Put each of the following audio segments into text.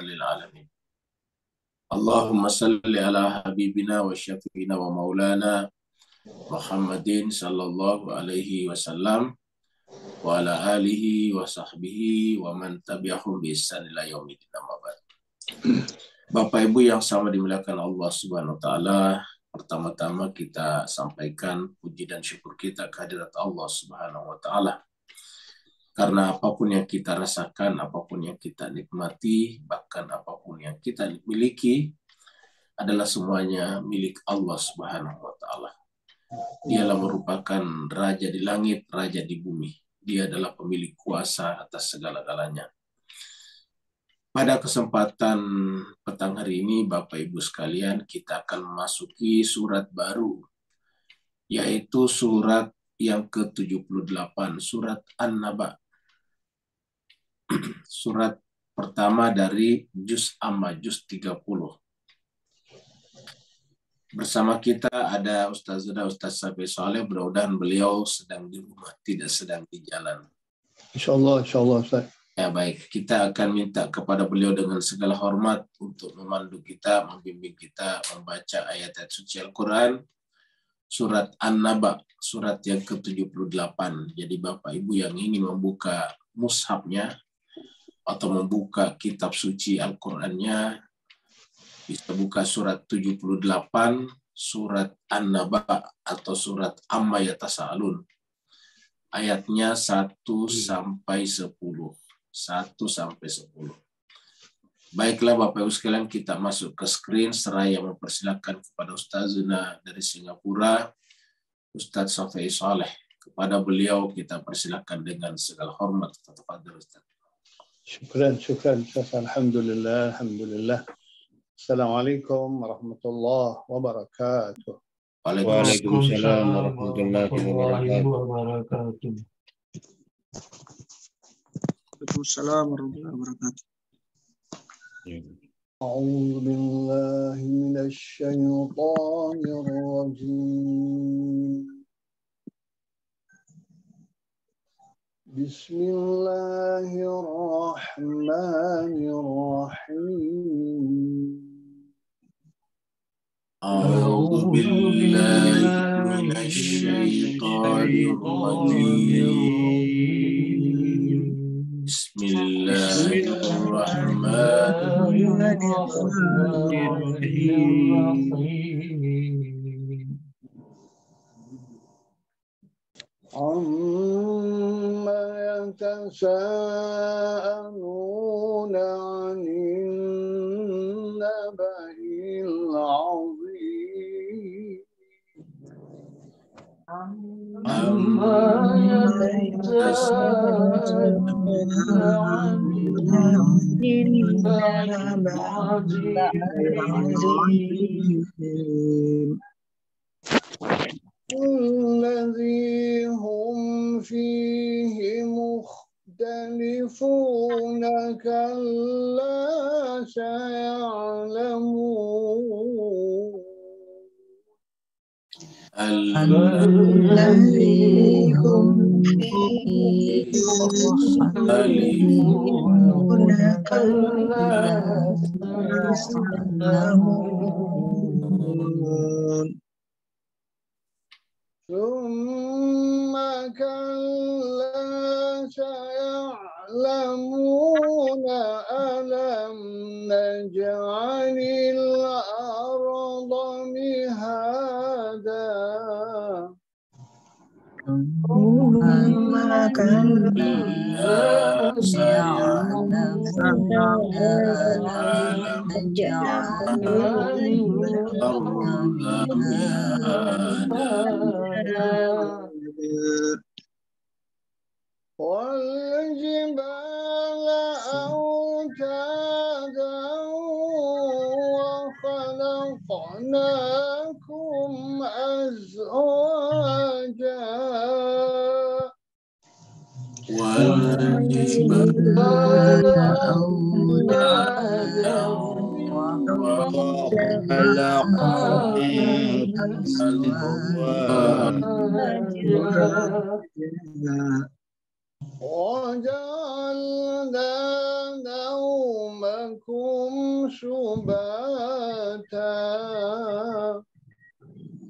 lil alamin. Allahumma salli ala habibina wa syafiina wa maulana Muhammadin sallallahu alaihi wasallam wa ala alihi wa sahbihi wa man tabi'ahum bi ihsan ila yaumil qiyamah. Bapak Ibu yang sama dimuliakan Allah Subhanahu wa taala, pertama-tama kita sampaikan puji dan syukur kita kehadirat Allah Subhanahu wa taala. Karena apapun yang kita rasakan, apapun yang kita nikmati, bahkan apapun yang kita miliki adalah semuanya milik Allah Subhanahu wa taala. Dialah merupakan raja di langit, raja di bumi. Dia adalah pemilik kuasa atas segala-galanya. Pada kesempatan petang hari ini, Bapak Ibu sekalian, kita akan memasuki surat baru, yaitu surat yang ke-78, surat An-Naba. Surat pertama dari Juz Amma, Juz 30. Bersama kita ada Ustaz Safi Saleh, mudah-mudahan beliau sedang di rumah, tidak sedang di jalan. Insyaallah Ustaz. Ya baik, kita akan minta kepada beliau dengan segala hormat untuk memandu kita, membimbing kita membaca ayat-ayat suci Al-Quran, surat An-Naba, surat yang ke-78. Jadi Bapak Ibu yang ingin membuka mushafnya atau membuka kitab suci Al-Qurannya, bisa buka surat 78, surat An-Naba atau surat Amma Yatasa'alun. Ayatnya 1 sampai 10. 1 sampai 10. Baiklah Bapak Ibu sekalian, kita masuk ke screen seraya mempersilakan kepada Ustazuna dari Singapura, Ustaz Safi Saleh. Kepada beliau kita persilakan dengan segala hormat. Tafadhal Ustaz. Syukran Ustaz. Alhamdulillah. Assalamualaikum warahmatullahi wabarakatuh. Waalaikumsalam warahmatullahi wabarakatuh. Waalaikumsalam warahmatullahi wabarakatuh. A'udzu billahi minasy syaithanir rajim. Bismillahirrahmanirrahim. A'udzu billahi minasy syaithanir rajim. Bismillahirrahmanirrahim. Amma yatasaaluna 'anil naba'il 'azim. Amma yatasaaluna 'anil naba'il 'azim. الذي هم فيه مختلفون كلا سيعلمون الذي هم فيه مختلفون كلا سيعلمون ثم كلا سيعلمون ألم نجعل الأرض مهادا ثم كلا سيعلمون ألم نجعل الأرض والجبال أوتادا وخلقناكم أزواجا والجبال أوتادا وجعلنا نومكم بعضكم شباتا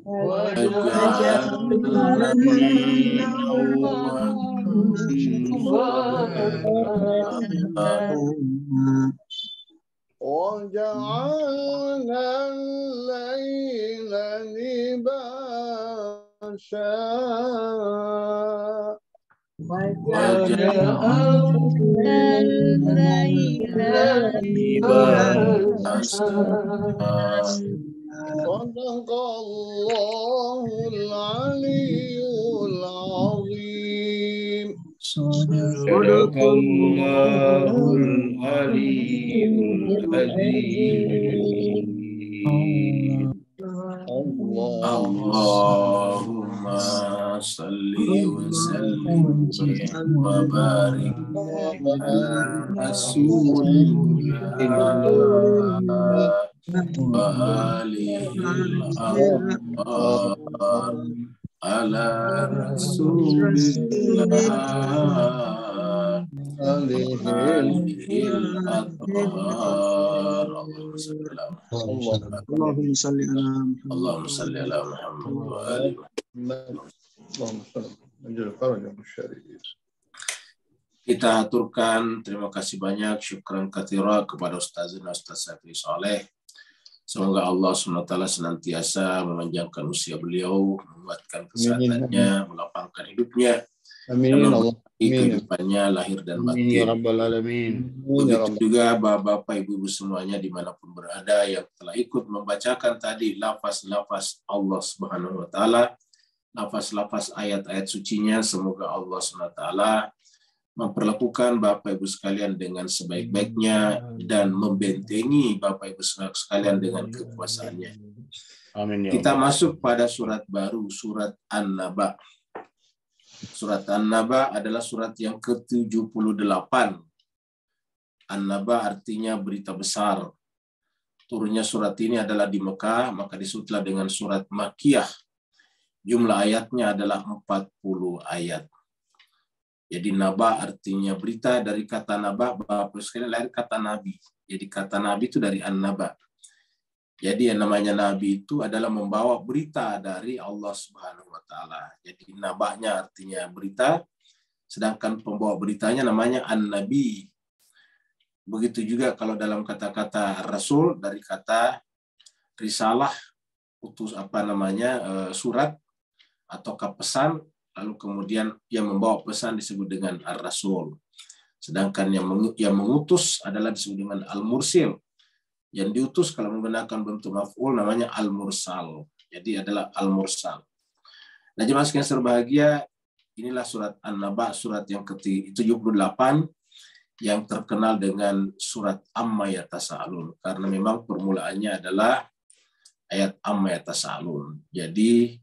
وجعلنا نومكم سباتا وجعلنا الليل لباسا وجعلنا لباسا صدق الله العلي العظيم. صدق الله العلي العظيم. Allahumma salli wa sallim wa barik ala Rasulillah wa alihil akhbar ala Rasulillah alihil athhar. اللهم صل على محمد. Allahumma salli ala Muhammad wa ali Kita aturkan terima kasih banyak, syukran katsira kepada Ustazina Ustaz Safi Saleh. Semoga Allah SWT senantiasa memanjangkan usia beliau, menguatkan kesehatannya, melapangkan hidupnya, dan memperbaiki kehidupannya lahir dan batin. Ya Rabbal Alamin. Begitu juga bapak-bapak, ibu-ibu semuanya dimanapun berada yang telah ikut membacakan tadi lafaz-lafaz Allah Subhanahu Wa Taala, lafaz-lafaz ayat-ayat sucinya. Semoga Allah SWT memperlakukan bapak ibu sekalian dengan sebaik-baiknya dan membentengi bapak ibu sekalian dengan kekuasaannya. Amin ya Kita Allah. masuk pada surat baru, surat An-Naba. Surat An-Naba adalah surat yang ke-78. An-Naba artinya berita besar. Turunnya surat ini adalah di Mekah, maka disebutlah dengan surat Makkiyah. Jumlah ayatnya adalah 40 ayat. Jadi Naba artinya berita, dari kata Naba, Bapak sekalian, lahir kata Nabi. Jadi kata Nabi itu dari An-Naba. Jadi yang namanya Nabi itu adalah membawa berita dari Allah Subhanahu Wa Taala. Jadi Nabanya artinya berita, sedangkan pembawa beritanya namanya An-Nabi. Begitu juga kalau dalam kata-kata Rasul, dari kata risalah, utus surat ataukah pesan, lalu kemudian yang membawa pesan disebut dengan Ar-Rasul. Sedangkan yang mengutus adalah disebut dengan Al-Mursil. Yang diutus kalau menggunakan bentuk maf'ul namanya Al-Mursal. Jadi adalah Al-Mursal. Nah, jemaah sekalian berbahagia, inilah surat An-Naba, surat yang ke-78 yang terkenal dengan surat Amma Yatasa'alun, karena memang permulaannya adalah ayat Amma Yatasa'alun. Jadi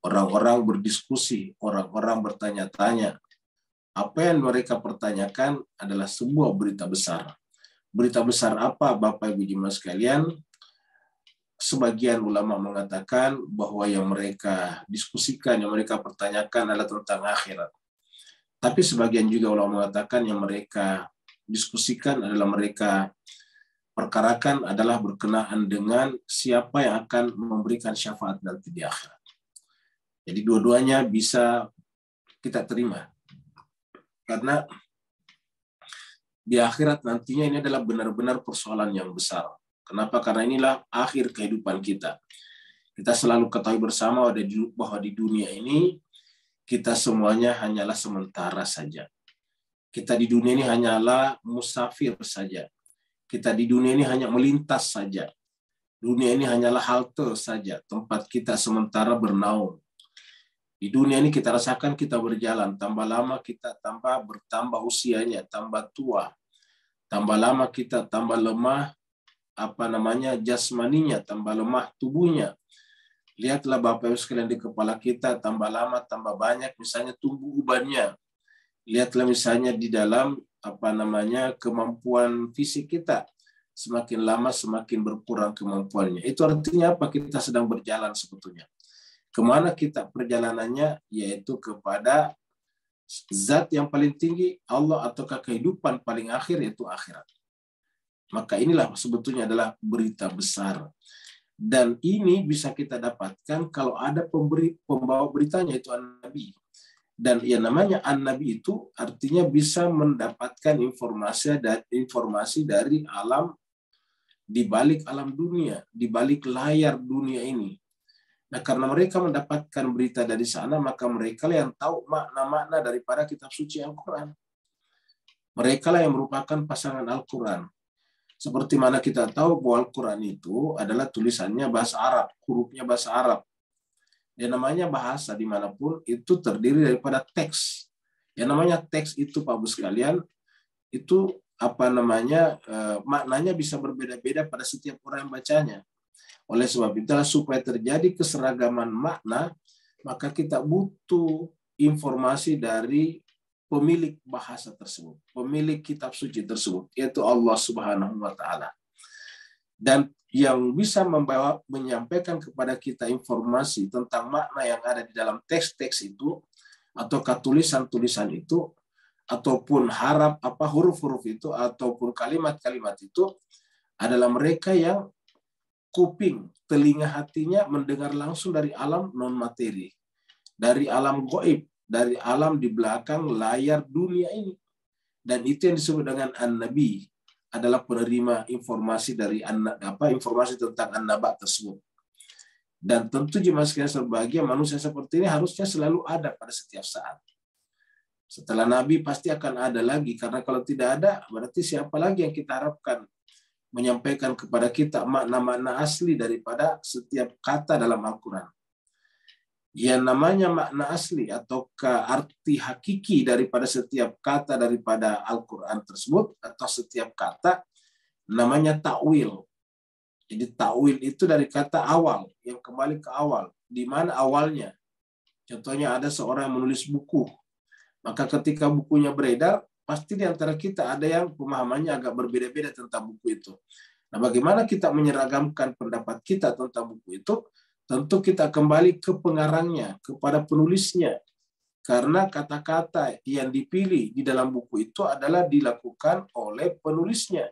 orang-orang berdiskusi, orang-orang bertanya-tanya. Apa yang mereka pertanyakan adalah sebuah berita besar. Berita besar apa, Bapak Ibu jemaah sekalian? Sebagian ulama mengatakan bahwa yang mereka diskusikan, yang mereka pertanyakan adalah tentang akhirat. Tapi sebagian juga ulama mengatakan yang mereka diskusikan adalah, mereka perkarakan adalah berkenaan dengan siapa yang akan memberikan syafaat nanti di akhirat. Jadi dua-duanya bisa kita terima. Karena di akhirat nantinya ini adalah benar-benar persoalan yang besar. Kenapa? Karena inilah akhir kehidupan kita. Kita selalu ketahui bersama bahwa di dunia ini kita semuanya hanyalah sementara saja. Kita di dunia ini hanyalah musafir saja. Kita di dunia ini hanya melintas saja. Dunia ini hanyalah halte saja, tempat kita sementara bernaung. Di dunia ini kita rasakan kita berjalan, tambah lama kita bertambah usianya, tambah tua. Tambah lama kita tambah lemah jasmaninya, tambah lemah tubuhnya. Lihatlah Bapak Ibu sekalian, di kepala kita tambah lama tambah banyak misalnya tumbuh ubannya. Lihatlah misalnya di dalam kemampuan fisik kita, semakin lama semakin berkurang kemampuannya. Itu artinya apa? Kita sedang berjalan sebetulnya. Kemana kita perjalanannya? Yaitu kepada zat yang paling tinggi, Allah, ataukah kehidupan paling akhir, yaitu akhirat. Maka inilah sebetulnya adalah berita besar. Dan ini bisa kita dapatkan kalau ada pembawa beritanya, itu An-Nabi. Dan yang namanya An-Nabi itu artinya bisa mendapatkan informasi dari alam, di balik alam dunia, di balik layar dunia ini. Nah, karena mereka mendapatkan berita dari sana, maka mereka lah yang tahu makna-makna daripada kitab suci Al-Quran. Mereka lah yang merupakan pasangan Al-Quran. Seperti mana kita tahu bahwa Al-Quran itu adalah tulisannya bahasa Arab, hurufnya bahasa Arab. Yang namanya bahasa dimanapun itu terdiri daripada teks. Yang namanya teks itu, Pak Bu sekalian, itu maknanya bisa berbeda-beda pada setiap orang yang bacanya. Oleh sebab itulah supaya terjadi keseragaman makna, maka kita butuh informasi dari pemilik bahasa tersebut, pemilik kitab suci tersebut, yaitu Allah Subhanahu wa Ta'ala. Dan yang bisa menyampaikan kepada kita informasi tentang makna yang ada di dalam teks-teks itu, ataukah tulisan-tulisan itu, ataupun huruf-huruf itu, ataupun kalimat-kalimat itu, adalah mereka yang kuping, telinga hatinya mendengar langsung dari alam non-materi, dari alam gaib, dari alam di belakang layar dunia ini. Dan itu yang disebut dengan An-Nabi, adalah penerima informasi dari informasi tentang An-Naba tersebut. Dan tentu jemaah sekalian berbahagia, manusia seperti ini harusnya selalu ada pada setiap saat. Setelah Nabi pasti akan ada lagi, karena kalau tidak ada, berarti siapa lagi yang kita harapkan menyampaikan kepada kita makna-makna asli daripada setiap kata dalam Al-Quran. Yang namanya makna asli atau arti hakiki daripada setiap kata daripada Al-Quran tersebut, atau setiap kata, namanya ta'wil. Jadi ta'wil itu dari kata awal, yang kembali ke awal. Di mana awalnya? Contohnya ada seorang yang menulis buku. Maka ketika bukunya beredar, pasti di antara kita ada yang pemahamannya agak berbeda-beda tentang buku itu. Nah, bagaimana kita menyeragamkan pendapat kita tentang buku itu? Tentu kita kembali ke pengarangnya, kepada penulisnya. Karena kata-kata yang dipilih di dalam buku itu adalah dilakukan oleh penulisnya.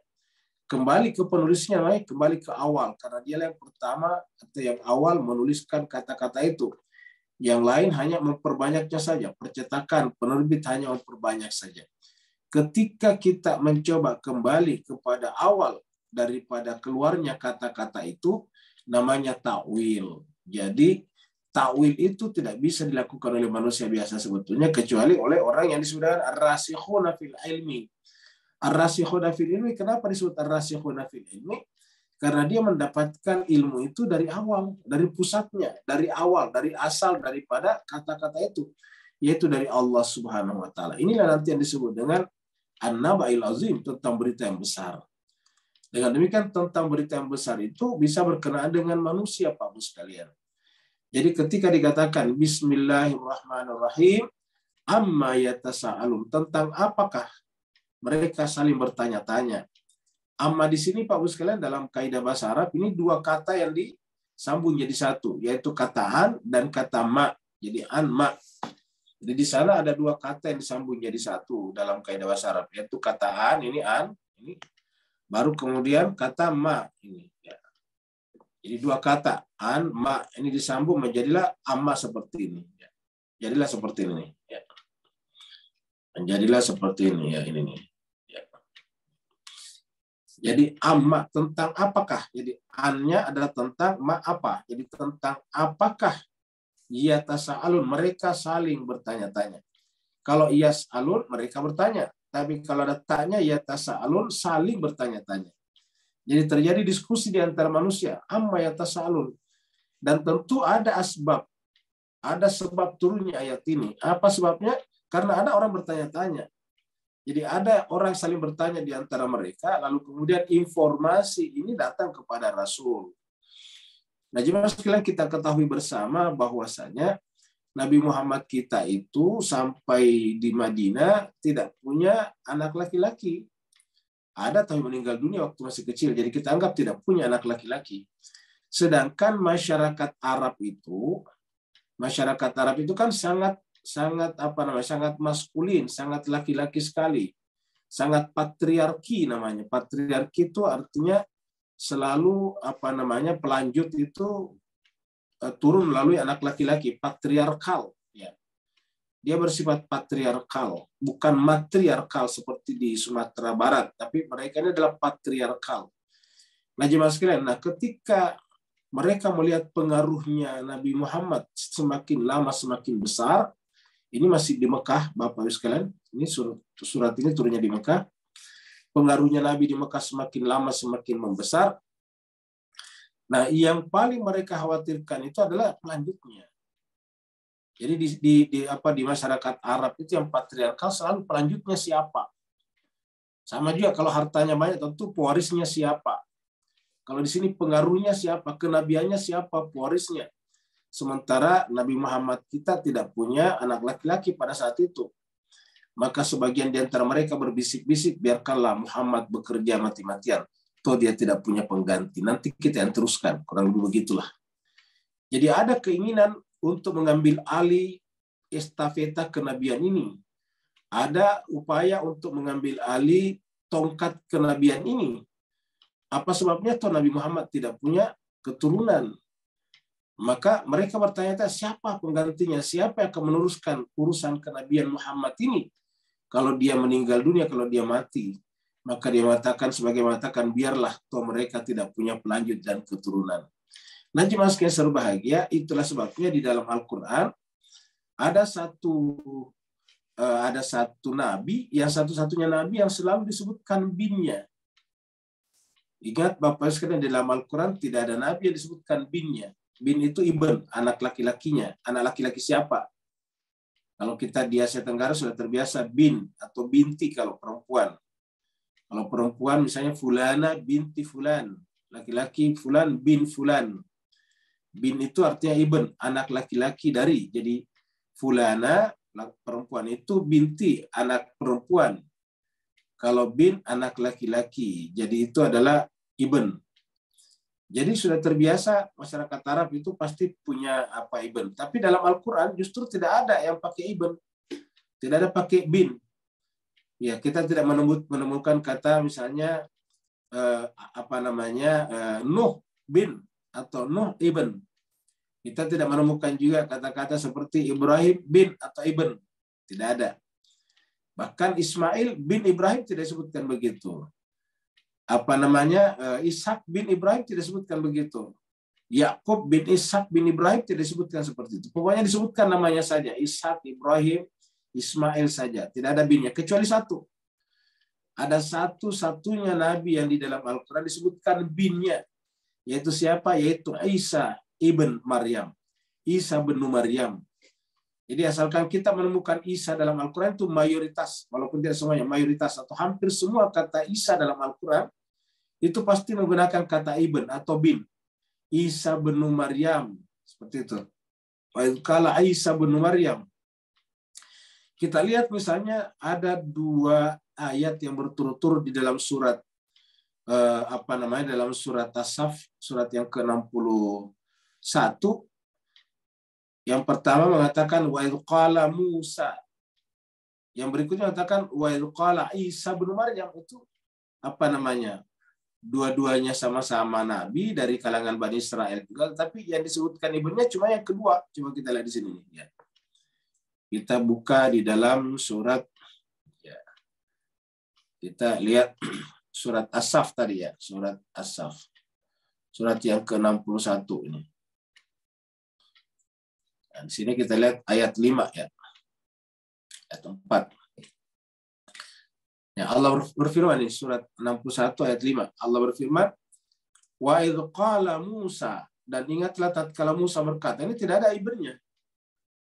Kembali ke penulisnya, kembali ke awal. Karena dia yang pertama atau yang awal menuliskan kata-kata itu. Yang lain hanya memperbanyaknya saja. Percetakan, penerbit hanya memperbanyak saja. Ketika kita mencoba kembali kepada awal daripada keluarnya kata-kata itu, namanya ta'wil. Jadi ta'wil itu tidak bisa dilakukan oleh manusia biasa sebetulnya, kecuali oleh orang yang disebut dengan ar-rasikhuna fil ilmi. Ar-rasikhuna fil ilmi, kenapa disebut ar-rasikhuna fil ilmi? Karena dia mendapatkan ilmu itu dari awal, dari pusatnya, dari awal, dari asal daripada kata-kata itu, yaitu dari Allah Subhanahu wa Ta'ala. Inilah nanti yang disebut dengan An-Naba'il Azim, tentang berita yang besar. Dengan demikian tentang berita yang besar itu bisa berkenaan dengan manusia, Pak Bu sekalian. Jadi ketika dikatakan Bismillahirrahmanirrahim, amma yatasa'alun, tentang apakah mereka saling bertanya-tanya. Amma di sini, Pak Bu sekalian, dalam kaidah bahasa Arab ini dua kata yang disambung jadi satu, yaitu kata an dan kata ma. Jadi an ma. Jadi di sana ada dua kata yang disambung jadi satu dalam kaidah bahasa Arab, yaitu kata an, ini an, ini baru kemudian kata ma ini. Ya. Jadi dua kata an, ma ini disambung menjadilah amma seperti ini. Ya. Jadilah seperti ini. Ya. Menjadilah seperti ini ya ini nih. Ya. Jadi amma tentang apakah? Jadi annya adalah tentang ma apa. Jadi tentang apakah yatasa'alun, mereka saling bertanya-tanya. Kalau yas'alun mereka bertanya. Tapi kalau ada tanya, yatasa'alun, saling bertanya-tanya. Jadi terjadi diskusi di antara manusia. Amma yatasa'alun. Dan tentu ada asbab. Ada sebab turunnya ayat ini. Apa sebabnya? Karena ada orang bertanya-tanya. Jadi ada orang saling bertanya di antara mereka, lalu kemudian informasi ini datang kepada Rasul. Nah, jemaah sekalian kita ketahui bersama bahwasanya Nabi Muhammad kita itu sampai di Madinah tidak punya anak laki-laki. Ada tapi meninggal dunia waktu masih kecil. Jadi kita anggap tidak punya anak laki-laki. Sedangkan masyarakat Arab itu kan sangat maskulin, sangat laki-laki sekali. sangat patriarki namanya. Patriarki itu artinya selalu pelanjut itu turun melalui anak laki-laki, patriarkal. Ya. Dia bersifat patriarkal, bukan matriarkal seperti di Sumatera Barat, tapi mereka ini adalah patriarkal. Nah, jemaah sekalian, ketika mereka melihat pengaruhnya Nabi Muhammad semakin lama semakin besar, ini masih di Mekah, Bapak Ibu sekalian, ini surat ini turunnya di Mekah, pengaruhnya Nabi di Mekah semakin lama semakin membesar. Nah, yang paling mereka khawatirkan itu adalah pelanjutnya. Jadi di masyarakat Arab itu yang patriarkal selalu pelanjutnya siapa. Sama juga kalau hartanya banyak tentu pewarisnya siapa. Kalau di sini pengaruhnya siapa, kenabiannya siapa, pewarisnya. Sementara Nabi Muhammad kita tidak punya anak laki-laki pada saat itu. Maka sebagian di antara mereka berbisik-bisik, biarkanlah Muhammad bekerja mati-matian. Toh dia tidak punya pengganti. Nanti kita yang teruskan. Kurang lebih begitulah. Jadi ada keinginan untuk mengambil alih estafeta kenabian ini. Ada upaya untuk mengambil alih tongkat kenabian ini. Apa sebabnya? Toh Nabi Muhammad tidak punya keturunan. Maka mereka bertanya, siapa penggantinya? Siapa yang akan meneruskan urusan kenabian Muhammad ini? Kalau dia meninggal dunia, kalau dia mati. Maka dia mengatakan, biarlah toh mereka tidak punya pelanjut dan keturunan. Nah, jemaah sekalian berbahagia, itulah sebabnya di dalam Al-Quran ada satu nabi, yang satu-satunya nabi yang selalu disebutkan binnya. Ingat Bapak sekalian, di dalam Al-Quran tidak ada nabi yang disebutkan binnya. Bin itu ibn, anak laki-lakinya. Anak laki-laki siapa? Kalau kita di Asia Tenggara sudah terbiasa bin atau binti kalau perempuan. Kalau perempuan misalnya fulana binti fulan. Laki-laki fulan bin fulan. Bin itu artinya ibn, anak laki-laki dari. Jadi fulana, perempuan itu binti, anak perempuan. Kalau bin, anak laki-laki. Jadi itu adalah ibn. Jadi sudah terbiasa masyarakat Arab itu pasti punya ibn. Tapi dalam Al-Quran justru tidak ada yang pakai ibn. Tidak ada pakai bin. Ya, kita tidak menemukan kata misalnya Nuh bin atau Nuh ibn. Kita tidak menemukan juga kata-kata seperti Ibrahim bin atau ibn. Tidak ada. Bahkan Ismail bin Ibrahim tidak disebutkan begitu. Ishak bin Ibrahim tidak disebutkan begitu. Yakub bin Ishak bin Ibrahim tidak disebutkan seperti itu. Pokoknya disebutkan namanya saja. Ishak, Ibrahim, Ismail saja. Tidak ada binnya. Kecuali satu. Ada satu-satunya nabi yang di dalam Al-Quran disebutkan binnya. Yaitu siapa? Yaitu Isa ibn Maryam. Isa bin Maryam. Jadi asalkan kita menemukan Isa dalam Al-Quran itu mayoritas, walaupun tidak semuanya, mayoritas atau hampir semua kata Isa dalam Al-Quran itu pasti menggunakan kata ibn atau bin. Isa bin Maryam, seperti itu. Wa qala Isa bin Maryam. Kita lihat misalnya ada 2 ayat yang berturut-turut di dalam surat dalam surat As-Saff, surat yang ke-61. Yang pertama mengatakan wa idz qala Musa. Yang berikutnya mengatakan wa idz qala Isa bin Maryam. Itu dua-duanya sama-sama nabi dari kalangan Bani Israel juga, tapi yang disebutkan ibnunya cuma yang kedua. Coba kita lihat di sini ya. Kita buka di dalam surat ya. Kita lihat surat As-Saff tadi ya, surat As-Saff. Surat yang ke-61 ini. Di sini kita lihat ayat 5 ya. Ayat 4. Ya, Allah berfirman di surat 61 ayat 5. Allah berfirman, "Wa idz qala Musa," dan ingatlah tatkala Musa berkata, ini tidak ada ibnnya.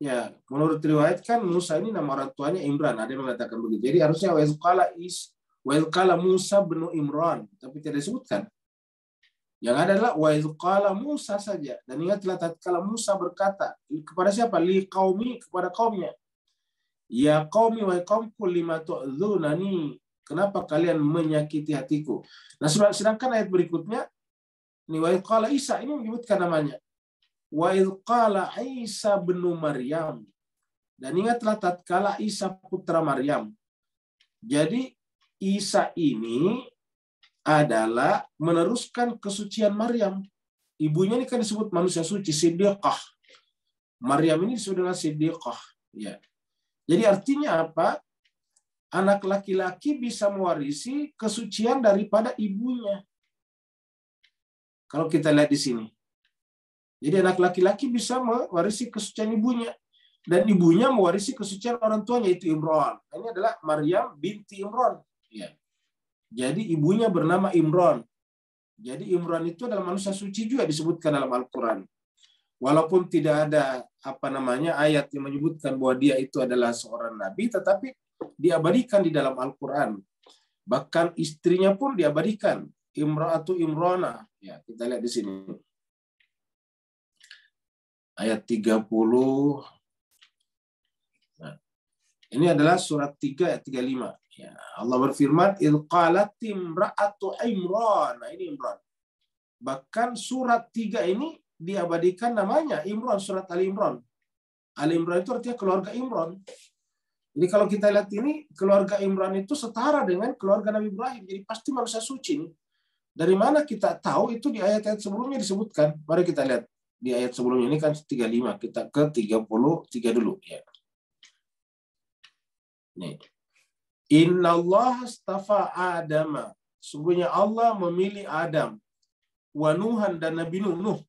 Ya, menurut riwayat kan Musa ini nama orang tuanya Imran, ada yang mengatakan begitu. Jadi harusnya wa idz qala Musa bin Imran, tapi tidak disebutkan. Yang ada adalah wa idz qala Musa saja. Dan ingatlah tatkala Musa berkata kepada siapa? Li qaumi, kepada kaumnya. Ya qaumi wa qaumku lima tu'dzunani. Kenapa kalian menyakiti hatiku? Nah, sedangkan ayat berikutnya ini wa idz qala Isa, ini menyebutkan namanya. Wa idz qala Isa bin Maryam. Dan ingatlah tatkala Isa putra Maryam. Jadi Isa ini adalah meneruskan kesucian Maryam. Ibunya ini kan disebut manusia suci, Siddiqah. Maryam ini disebut dengan Siddiqah. Ya. Jadi artinya apa? Anak laki-laki bisa mewarisi kesucian daripada ibunya. Kalau kita lihat di sini. Jadi anak laki-laki bisa mewarisi kesucian ibunya. Dan ibunya mewarisi kesucian orang tuanya, yaitu Imran. Ini adalah Maryam binti Imran. Ya. Jadi ibunya bernama Imran. Jadi Imran itu adalah manusia suci juga disebutkan dalam Al-Quran. Walaupun tidak ada ayat yang menyebutkan bahwa dia itu adalah seorang nabi, tetapi diabadikan di dalam Al-Quran. Bahkan istrinya pun diabadikan. Imra'atu Imrana. Ya, kita lihat di sini. Ayat 30. Nah, ini adalah surat 3 ayat 35. Ya, Allah berfirman, "Idz qalat imra'atu Imran." Nah, ini Imran. Bahkan surat 3 ini diabadikan namanya Imran, surat Ali Imran. Ali Imran itu artinya keluarga Imran. Jadi kalau kita lihat ini, keluarga Imran itu setara dengan keluarga Nabi Ibrahim. Jadi pasti manusia suci. Dari mana kita tahu? Itu di ayat-ayat sebelumnya disebutkan. Mari kita lihat. Di ayat sebelumnya ini kan 35. Kita ke 33 dulu. Ya. Nih. Inna Allah astafa Adama. Sungguhnya Allah memilih Adam. Wa Nuhan dan Nabi Nuh.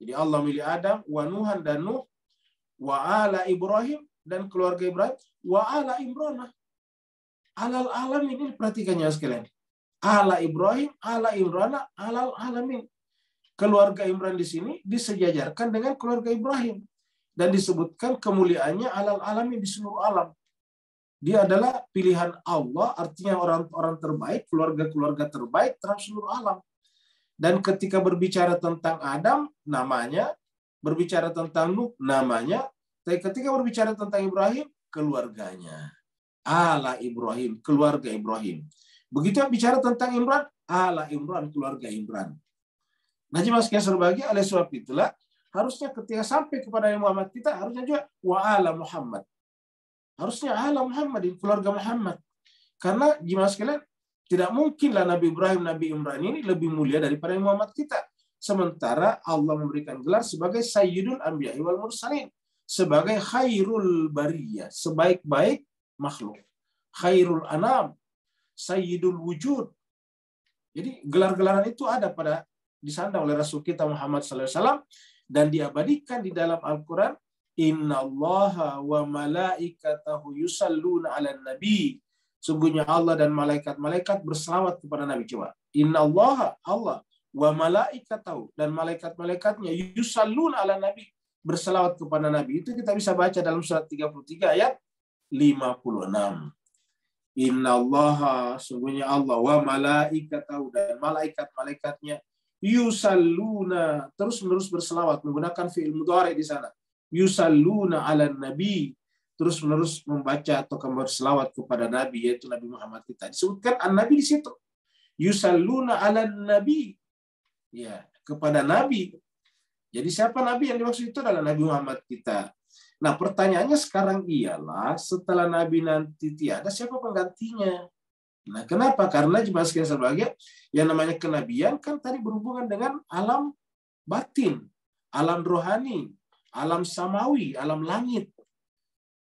Jadi Allah memilih Adam, wa Nuhan dan Nuh, wa ala Ibrahim dan keluarga Ibrahim, wa ala Imran. Alal alamin, ini perhatikannya sekalian. Ala Ibrahim, ala Imran, alal alamin. Keluarga Imran di sini disejajarkan dengan keluarga Ibrahim dan disebutkan kemuliaannya alal alamin, di seluruh alam. Dia adalah pilihan Allah, artinya orang-orang terbaik, keluarga-keluarga terbaik terhadap seluruh alam. Dan ketika berbicara tentang Adam, namanya, berbicara tentang Nuh, namanya, tapi ketika berbicara tentang Ibrahim, keluarganya. Ala Ibrahim, keluarga Ibrahim. Begitu bicara tentang Imran, ala Imran, keluarga Imran. Nah, jemaah sekalian berbahagia, oleh sebab itulah harusnya ketika sampai kepada Muhammad kita harusnya juga wa ala Muhammad. Harusnya ala Muhammadin, keluarga Muhammad. Karena jemaah sekalian, tidak mungkinlah Nabi Ibrahim, Nabi Imran ini lebih mulia daripada Muhammad kita. Sementara Allah memberikan gelar sebagai Sayyidul Anbiya wal Mursalin, sebagai khairul bariyah, sebaik-baik makhluk. Khairul anam, Sayyidul wujud. Jadi gelar-gelaran itu ada disandang oleh Rasul kita Muhammad SAW dan diabadikan di dalam Al-Quran. Innallaha wa malaikatahu yusalluna 'alan nabi. Sungguhnya Allah dan malaikat-malaikat berselawat kepada Nabi. Coba. Innallaha, Allah, wa malaikatahu, dan malaikat-malaikatnya yusalluna 'alan nabi, berselawat kepada Nabi. Itu kita bisa baca dalam surat 33 ayat 56. Innallaha, sungguhnya Allah, wa malaikatahu, dan malaikat-malaikatnya yusalluna, terus-menerus berselawat, menggunakan fi'il mudhari di sana. Yusalluna 'alan nabi, terus-menerus membaca atau berselawat kepada Nabi, yaitu Nabi Muhammad kita. Disebutkan an-nabi di situ. Yusalluna 'alan nabi. Ya, kepada Nabi. Jadi siapa Nabi yang dimaksud itu adalah Nabi Muhammad kita. Nah, pertanyaannya sekarang ialah setelah Nabi nanti tiada, siapa penggantinya? Nah, kenapa? Karena jemaah sekalian berbahagia, yang namanya kenabian kan tadi berhubungan dengan alam batin, alam rohani, alam samawi, alam langit,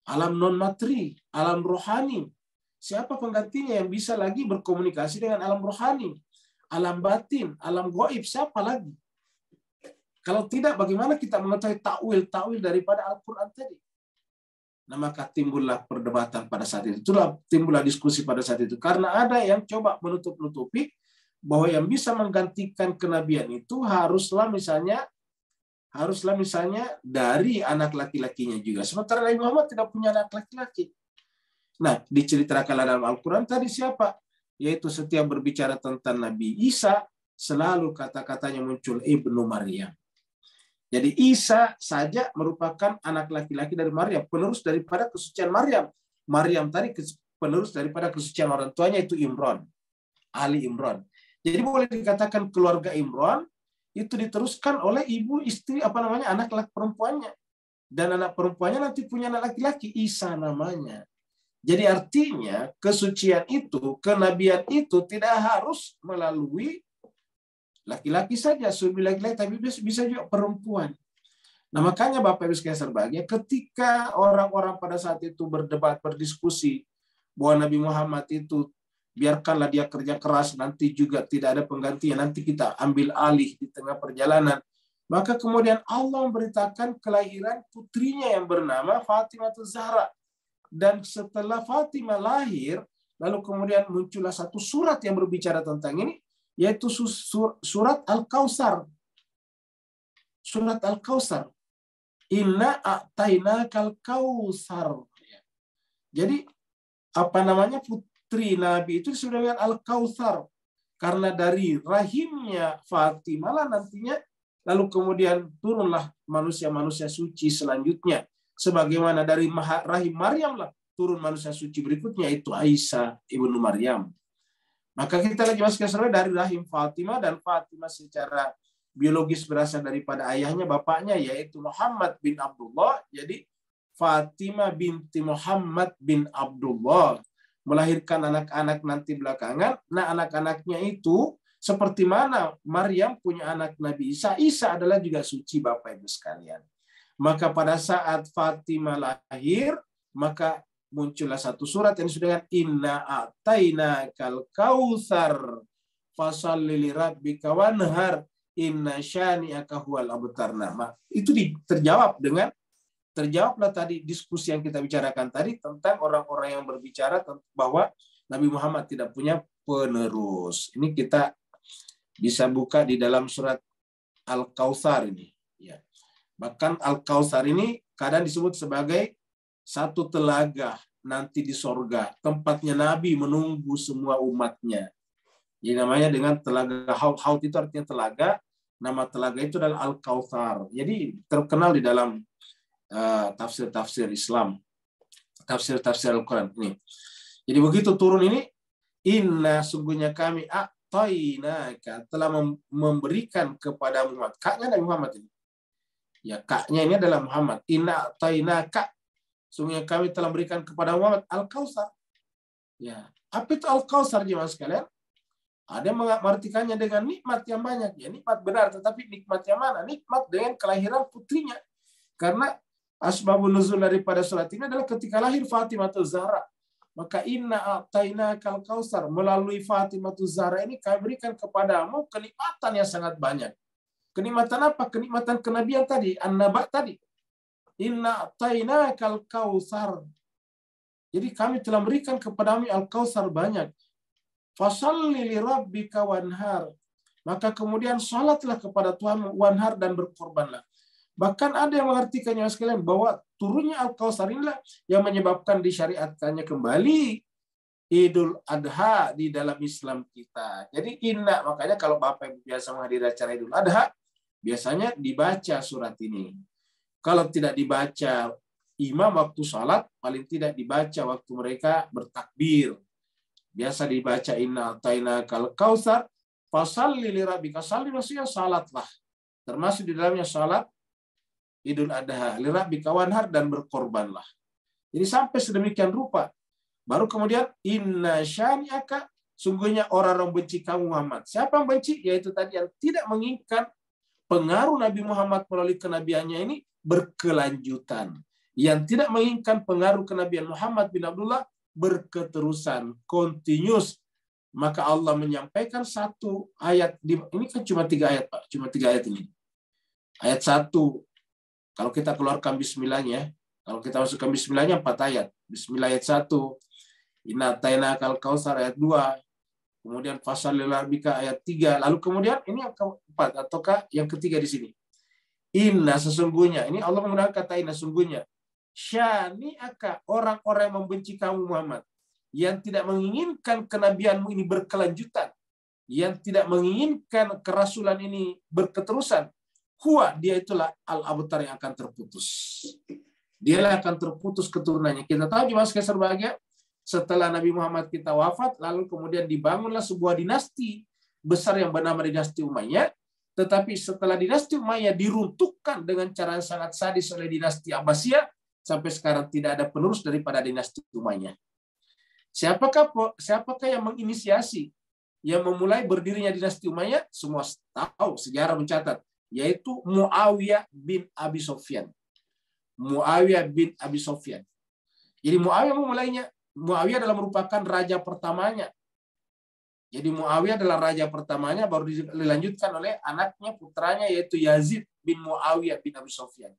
alam non-materi, alam rohani. Siapa penggantinya yang bisa lagi berkomunikasi dengan alam rohani, alam batin, alam gaib? Siapa lagi? Kalau tidak, bagaimana kita mengetahui takwil daripada Al-Quran tadi? Nah, maka timbullah perdebatan pada saat itu. Itulah timbullah diskusi pada saat itu. Karena ada yang coba menutup-nutupi bahwa yang bisa menggantikan kenabian itu haruslah misalnya dari anak laki-lakinya juga. Sementara Nabi Muhammad tidak punya anak laki-laki. Nah, diceritakan dalam Al-Quran tadi siapa? Yaitu setiap berbicara tentang Nabi Isa, selalu kata-katanya muncul Ibnu Maryam. Jadi Isa saja merupakan anak laki-laki dari Maryam, penerus daripada kesucian Maryam. Maryam tadi penerus daripada kesucian orang tuanya, itu Imran, Ali Imran. Jadi boleh dikatakan keluarga Imran itu diteruskan oleh ibu istri anak perempuannya, dan anak perempuannya nanti punya anak laki-laki, Isa namanya. Jadi artinya kesucian itu, kenabian itu tidak harus melalui laki-laki saja, suami laki-laki, tapi bisa juga perempuan. Nah, makanya Bapak Ibu sekalian berbahagia, ketika orang-orang pada saat itu berdebat, berdiskusi bahwa Nabi Muhammad itu biarkanlah dia kerja keras, nanti juga tidak ada penggantinya, nanti kita ambil alih di tengah perjalanan. Maka kemudian Allah memberitakan kelahiran putrinya yang bernama Fatimah Zahra. Dan setelah Fatimah lahir, lalu kemudian muncullah satu surat yang berbicara tentang ini, yaitu surat Al-Kautsar. Surat Al-Kautsar. Inna a'tainakal kautsar. Jadi apa namanya, putri Nabi itu disebut dengan Al-Kautsar karena dari rahimnya Fatimah lah nantinya, lalu kemudian turunlah manusia-manusia suci selanjutnya, sebagaimana dari rahim Maryam lah turun manusia suci berikutnya, itu Aisyah ibnu Maryam. Maka kita lagi masuk dari rahim Fatimah, dan Fatimah secara biologis berasal daripada ayahnya, bapaknya, yaitu Muhammad bin Abdullah. Jadi Fatimah binti Muhammad bin Abdullah melahirkan anak-anak nanti belakangan. Nah, anak-anaknya itu seperti mana Maryam punya anak Nabi Isa. Isa adalah juga suci, Bapak Ibu sekalian. Maka pada saat Fatimah lahir, maka muncullah satu surat yang disebut dengan Inna a'tainakal kautsar fasholli lirabbika wanhar inna syani'aka huwal abtar. Itu terjawablah tadi diskusi yang kita bicarakan tadi tentang orang-orang yang berbicara bahwa Nabi Muhammad tidak punya penerus. Ini kita bisa buka di dalam surat Al-Kautsar ini. Ya. Bahkan Al-Kautsar ini kadang disebut sebagai satu telaga nanti di sorga. Tempatnya Nabi menunggu semua umatnya. Jadi namanya dengan telaga Haud. Haud itu artinya telaga. Nama telaga itu adalah Al-Kautsar. Jadi terkenal di dalam tafsir-tafsir Islam. Tafsir-tafsir Al-Quran. Ini. Jadi begitu turun ini, inna sungguhnya kami a'tainaka telah memberikan kepada Muhammad. Kaknya Nabi Muhammad ini. Ya, kaknya ini adalah Muhammad. Inna a'tainaka. Sungguhnya kami telah memberikan kepada Muhammad Al-Kautsar. Ya, apa itu Al-Kautsar jemaah sekalian? Ada yang mengartikannya dengan nikmat yang banyak. Ya, nikmat benar, tetapi nikmat yang mana? Nikmat dengan kelahiran putrinya. Karena asbabun nuzul daripada surat ini adalah ketika lahir Fatimah Zahra. Maka inna a'tainakal kautsar, melalui Fatimah Zahra ini kami berikan kepadamu kenikmatan yang sangat banyak. Kenikmatan apa? Kenikmatan kenabian tadi, an-naba tadi. Inna a'tainakal kautsar. Jadi kami telah berikan kepadamu Al-Kautsar banyak. Fasholli lirabbika wanhar. Maka kemudian salatlah kepada Tuhan, wanhar, dan berkorbanlah. Bahkan ada yang mengartikannya sekalian bahwa turunnya Al-Kautsar inilah yang menyebabkan disyariatkannya kembali Idul Adha di dalam Islam kita. Jadi inna, makanya kalau Bapak biasa menghadiri acara Idul Adha, biasanya dibaca surat ini. Kalau tidak dibaca imam waktu salat, paling tidak dibaca waktu mereka bertakbir. Biasa dibaca inna a'tainakal kautsar fasholli lirabbika. Sholli maksudnya salatlah. Termasuk di dalamnya salat Idul Adha, lirabbika wanhar, dan berkorbanlah. Jadi sampai sedemikian rupa. Baru kemudian inna syani'aka, sungguhnya orang-orang benci kamu Muhammad. Siapa yang benci? Yaitu tadi yang tidak menginginkan pengaruh Nabi Muhammad melalui kenabiannya ini berkelanjutan. Yang tidak menginginkan pengaruh kenabian Muhammad bin Abdullah berketerusan, continuous. Maka Allah menyampaikan satu ayat. Ini kan cuma 3 ayat, Pak. Cuma 3 ayat ini. Ayat 1. Kalau kita keluarkan bismillahnya, kalau kita masukkan bismillahnya 4 ayat. Bismillah ayat 1. Inna a'tainakal kautsar ayat 2. Kemudian fasholli lirabbika ayat 3. Lalu kemudian ini yang keempat ataukah yang ketiga di sini. Inna sesungguhnya. Ini Allah menggunakan kata inna sesungguhnya. Syani'aka, orang-orang yang membenci kamu Muhammad, yang tidak menginginkan kenabianmu ini berkelanjutan, yang tidak menginginkan kerasulan ini berketerusan, huwa, dia itulah al-abtar yang akan terputus. Dialah akan terputus keturunannya. Kita tahu jemaah sekalian berbahagia, setelah Nabi Muhammad kita wafat, lalu kemudian dibangunlah sebuah dinasti besar yang bernama dinasti Umayyah. Tetapi setelah dinasti Umayyah diruntuhkan dengan cara yang sangat sadis oleh dinasti Abbasiyah, sampai sekarang tidak ada penerus daripada dinasti Umayyah. Siapakah yang menginisiasi, yang memulai berdirinya dinasti Umayyah? Semua tahu, sejarah mencatat, yaitu Muawiyah bin Abi Sufyan. Muawiyah bin Abi Sufyan. Jadi Muawiyah memulainya. Muawiyah adalah merupakan raja pertamanya. Jadi Muawiyah adalah raja pertamanya, baru dilanjutkan oleh anaknya, putranya, yaitu Yazid bin Muawiyah bin Abi Sufyan.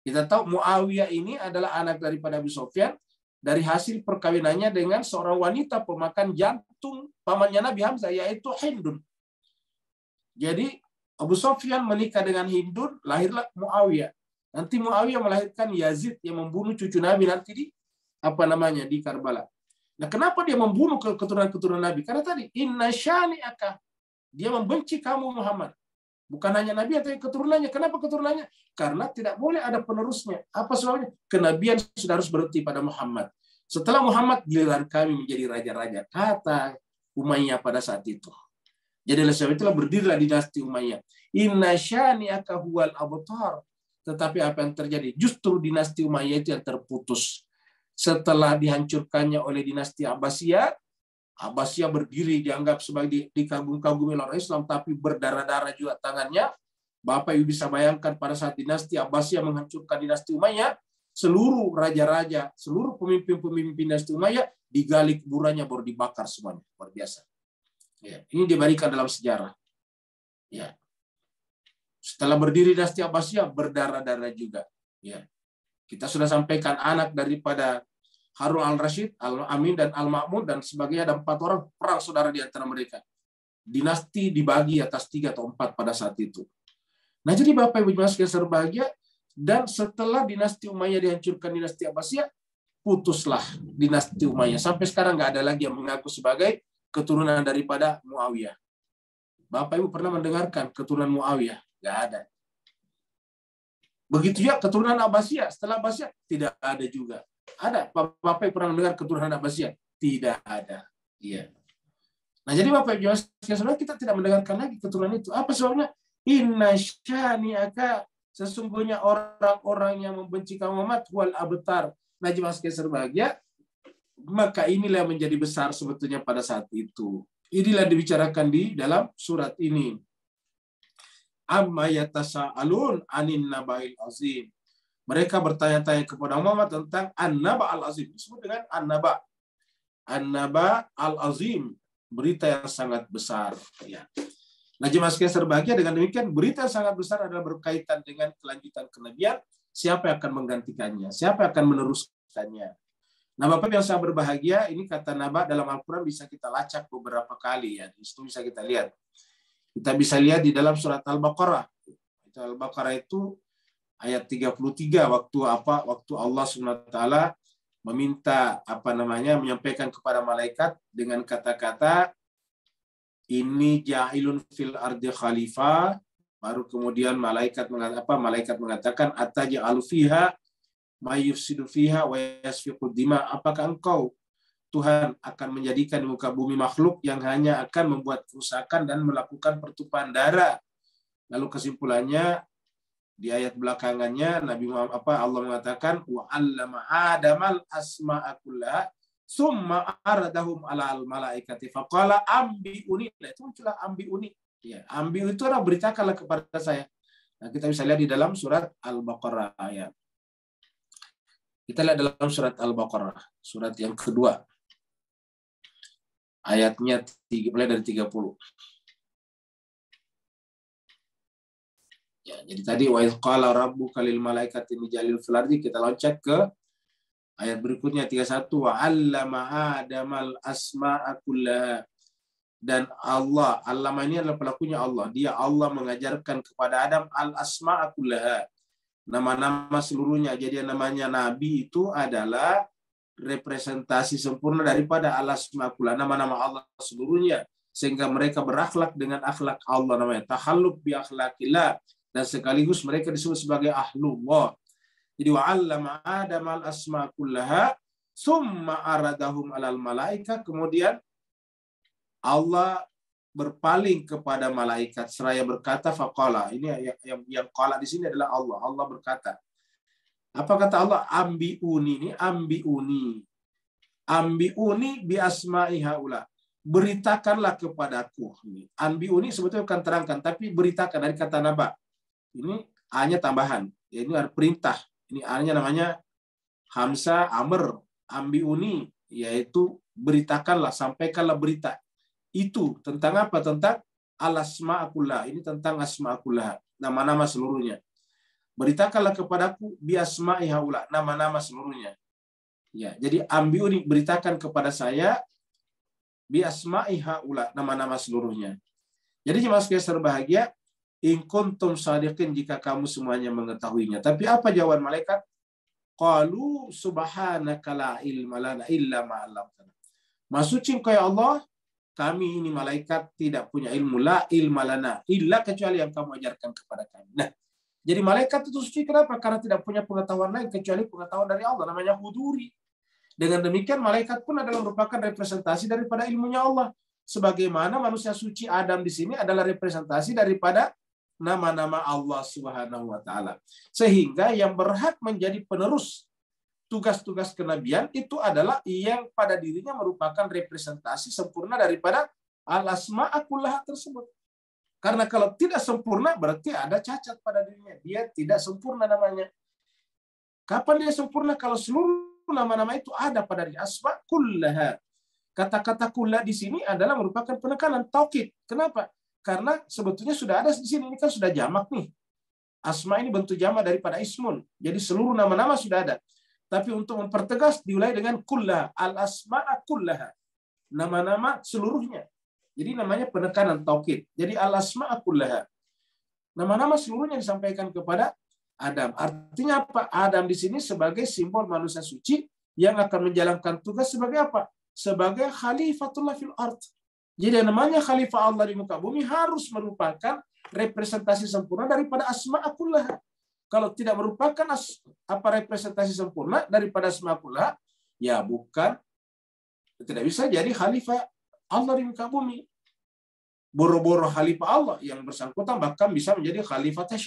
Kita tahu Muawiyah ini adalah anak daripada Abi Sufyan dari hasil perkawinannya dengan seorang wanita pemakan jantung pamannya Nabi Hamzah, yaitu Hindun. Jadi Abu Sufyan menikah dengan Hindun, lahirlah Muawiyah. Nanti Muawiyah melahirkan Yazid yang membunuh cucu Nabi nanti di Karbala. Nah, kenapa dia membunuh keturunan-keturunan Nabi? Karena tadi inna syani'aka, dia membenci kamu Muhammad. Bukan hanya Nabi atau keturunannya. Kenapa keturunannya? Karena tidak boleh ada penerusnya. Apa sebabnya? Kenabian sudah harus berhenti pada Muhammad. Setelah Muhammad, giliran kami menjadi raja-raja, kata Umayyah pada saat itu. Jadi oleh sebab itulah berdirilah dinasti Umayyah. Inna syani'aka huwal abtar. Tetapi apa yang terjadi? Justru dinasti Umayyah itu yang terputus. Setelah dihancurkannya oleh dinasti Abbasiyah, Abbasiyah berdiri dianggap sebagai dikagum-kagumi orang Islam, tapi berdarah-darah juga tangannya. Bapak Ibu bisa bayangkan pada saat dinasti Abbasiyah menghancurkan dinasti Umayyah, seluruh raja-raja, seluruh pemimpin-pemimpin dinasti Umayyah digali kuburannya, baru dibakar semuanya. Luar biasa. Ya, ini diberikan dalam sejarah. Ya. Setelah berdiri dinasti Abbasiyah, berdarah-darah juga. Ya. Kita sudah sampaikan anak daripada Harun al-Rashid, Al-Amin, dan Al-Ma'mun, dan sebagainya. Ada 4 orang perang saudara di antara mereka. Dinasti dibagi atas 3 atau 4 pada saat itu. Nah, jadi Bapak Ibu sekalian berbahagia, dan setelah dinasti Umayyah dihancurkan dinasti Abbasiyah, putuslah dinasti Umayyah. Sampai sekarang nggak ada lagi yang mengaku sebagai keturunan daripada Muawiyah. Bapak Ibu pernah mendengarkan keturunan Muawiyah? Nggak ada. Begitu juga keturunan Abbasiyah. Setelah Abbasiyah, tidak ada juga. Ada. Bapak pernah mendengar keturunan Abbasiyah? Tidak ada. Iya. Nah, jadi Bapak Ibu sebenarnya kita tidak mendengarkan lagi keturunan itu. Apa sebabnya? Inna syani'aka, sesungguhnya orang-orang yang membenci kaum Muhammad wal abtar. Nah, jemaah sekalian berbahagia, maka inilah yang menjadi besar sebetulnya pada saat itu. Inilah dibicarakan di dalam surat ini. Amma yatasa'alun anin naba'il azim. Mereka bertanya-tanya kepada Muhammad tentang an-naba' al-azim. Disebut dengan an-naba'. An-naba' al-azim. Berita yang sangat besar. Ya. Nah, jemaah sekalian berbahagia, dengan demikian berita yang sangat besar adalah berkaitan dengan kelanjutan kenabian. Siapa yang akan menggantikannya? Siapa yang akan meneruskannya? Nah, Bapak yang sangat berbahagia, ini kata naba dalam Al-Quran bisa kita lacak beberapa kali. Ya. Di situ bisa kita lihat. Kita bisa lihat di dalam surat Al-Baqarah. Al-Baqarah itu ayat 33 waktu Allah SWT meminta menyampaikan kepada malaikat dengan kata-kata ini ja'ilun fil ardi khalifah, baru kemudian malaikat mengatakan ataj'alu fiha may yufsidu fiha wa yasfiku dima, apakah engkau Tuhan akan menjadikan di muka bumi makhluk yang hanya akan membuat kerusakan dan melakukan pertumpahan darah. Lalu kesimpulannya di ayat belakangannya Nabi Muhammad Allah mengatakan wa 'allama Adamal asma'a kullaha summa aradahum 'alal malaikati faqala ambiuni. Itu muncullah ambiuni. Ya, ambiu itu adalah beritakanlah kepada saya. Nah, kita bisa lihat di dalam surat Al-Baqarah ayat. Kita lihat dalam surat Al-Baqarah, surat yang kedua. Ayatnya mulai dari 30. Ya, jadi tadi wa idz qala rabbuka lil malaikati ij'alil fil ardi, kita loncat ke ayat berikutnya 31 wa 'allama adamal asma'a kullaha, dan Allah ini adalah pelakunya Allah. Dia Allah mengajarkan kepada Adam al asma'a kullaha, nama-nama seluruhnya. Jadi namanya nabi itu adalah representasi sempurna daripada al-asma' kullaha, nama-nama Allah seluruhnya, sehingga mereka berakhlak dengan akhlak Allah, namanya tahalluq bi akhlaqillah, dan sekaligus mereka disebut sebagai ahlullah. Jadi wa 'allama Adam al-asma' kullaha summa aradahum 'alal malaika, kemudian Allah berpaling kepada malaikat seraya berkata faqala. Ini yang qala di sini adalah Allah. Allah berkata. Apa kata Allah? Ambiuni, ini ambiuni. Ambiuni bi asma'i haula. Beritakanlah kepadaku. Ambiuni sebetulnya bukan terangkan, tapi beritakan dari kata naba. Ini A-nya tambahan. Ini ada perintah. Ini A-nya namanya hamzah amr. Ambiuni yaitu beritakanlah, sampaikanlah berita. Itu tentang apa? Tentang al-asma'akullah. Ini tentang asma'akullah. Nama-nama seluruhnya. Beritakanlah kepadaku bi asma'i haula. Nama-nama seluruhnya. Ya, jadi ambiuni, beritakan kepada saya bi asma'i haula, nama-nama seluruhnya. Jadi jemaah sekalian berbahagia, in kuntum shadiqin, jika kamu semuanya mengetahuinya. Tapi apa jawaban malaikat? Qalu subhanaka la ilma lana illa ma 'allamtana. Maha suci Engkau ya Allah, kami ini malaikat tidak punya ilmu, la ilma lana illa, kecuali yang kamu ajarkan kepada kami. Nah, jadi malaikat itu suci kenapa? Karena tidak punya pengetahuan lain kecuali pengetahuan dari Allah, namanya huduri. Dengan demikian malaikat pun adalah merupakan representasi daripada ilmunya Allah. Sebagaimana manusia suci Adam di sini adalah representasi daripada nama-nama Allah Subhanahu wa taala. Sehingga yang berhak menjadi penerus tugas-tugas kenabian itu adalah yang pada dirinya merupakan representasi sempurna daripada al-asma'ul husna tersebut. Karena kalau tidak sempurna berarti ada cacat pada dirinya. Dia tidak sempurna namanya. Kapan dia sempurna? Kalau seluruh nama-nama itu ada pada diri. Asma kullaha. Kata-kata kullah di sini adalah merupakan penekanan taukid. Kenapa? Karena sebetulnya sudah ada di sini. Ini kan sudah jamak nih. Asma ini bentuk jamak daripada ismun. Jadi seluruh nama-nama sudah ada. Tapi untuk mempertegas diulai dengan kullah. Al-asma'a kullaha. Nama-nama seluruhnya. Jadi namanya penekanan taukid. Jadi al-asma'a kullaha. Nama-nama seluruhnya disampaikan kepada Adam. Artinya apa? Adam di sini sebagai simbol manusia suci yang akan menjalankan tugas sebagai apa? Sebagai khalifatullah fil ard. Jadi namanya khalifah Allah di muka bumi harus merupakan representasi sempurna daripada asma' kullaha. Kalau tidak merupakan representasi sempurna daripada asma' kullaha, ya bukan, tidak bisa jadi khalifah Allah di muka bumi. Boro-boro khalifah Allah yang bersangkutan bahkan bisa menjadi khalifatul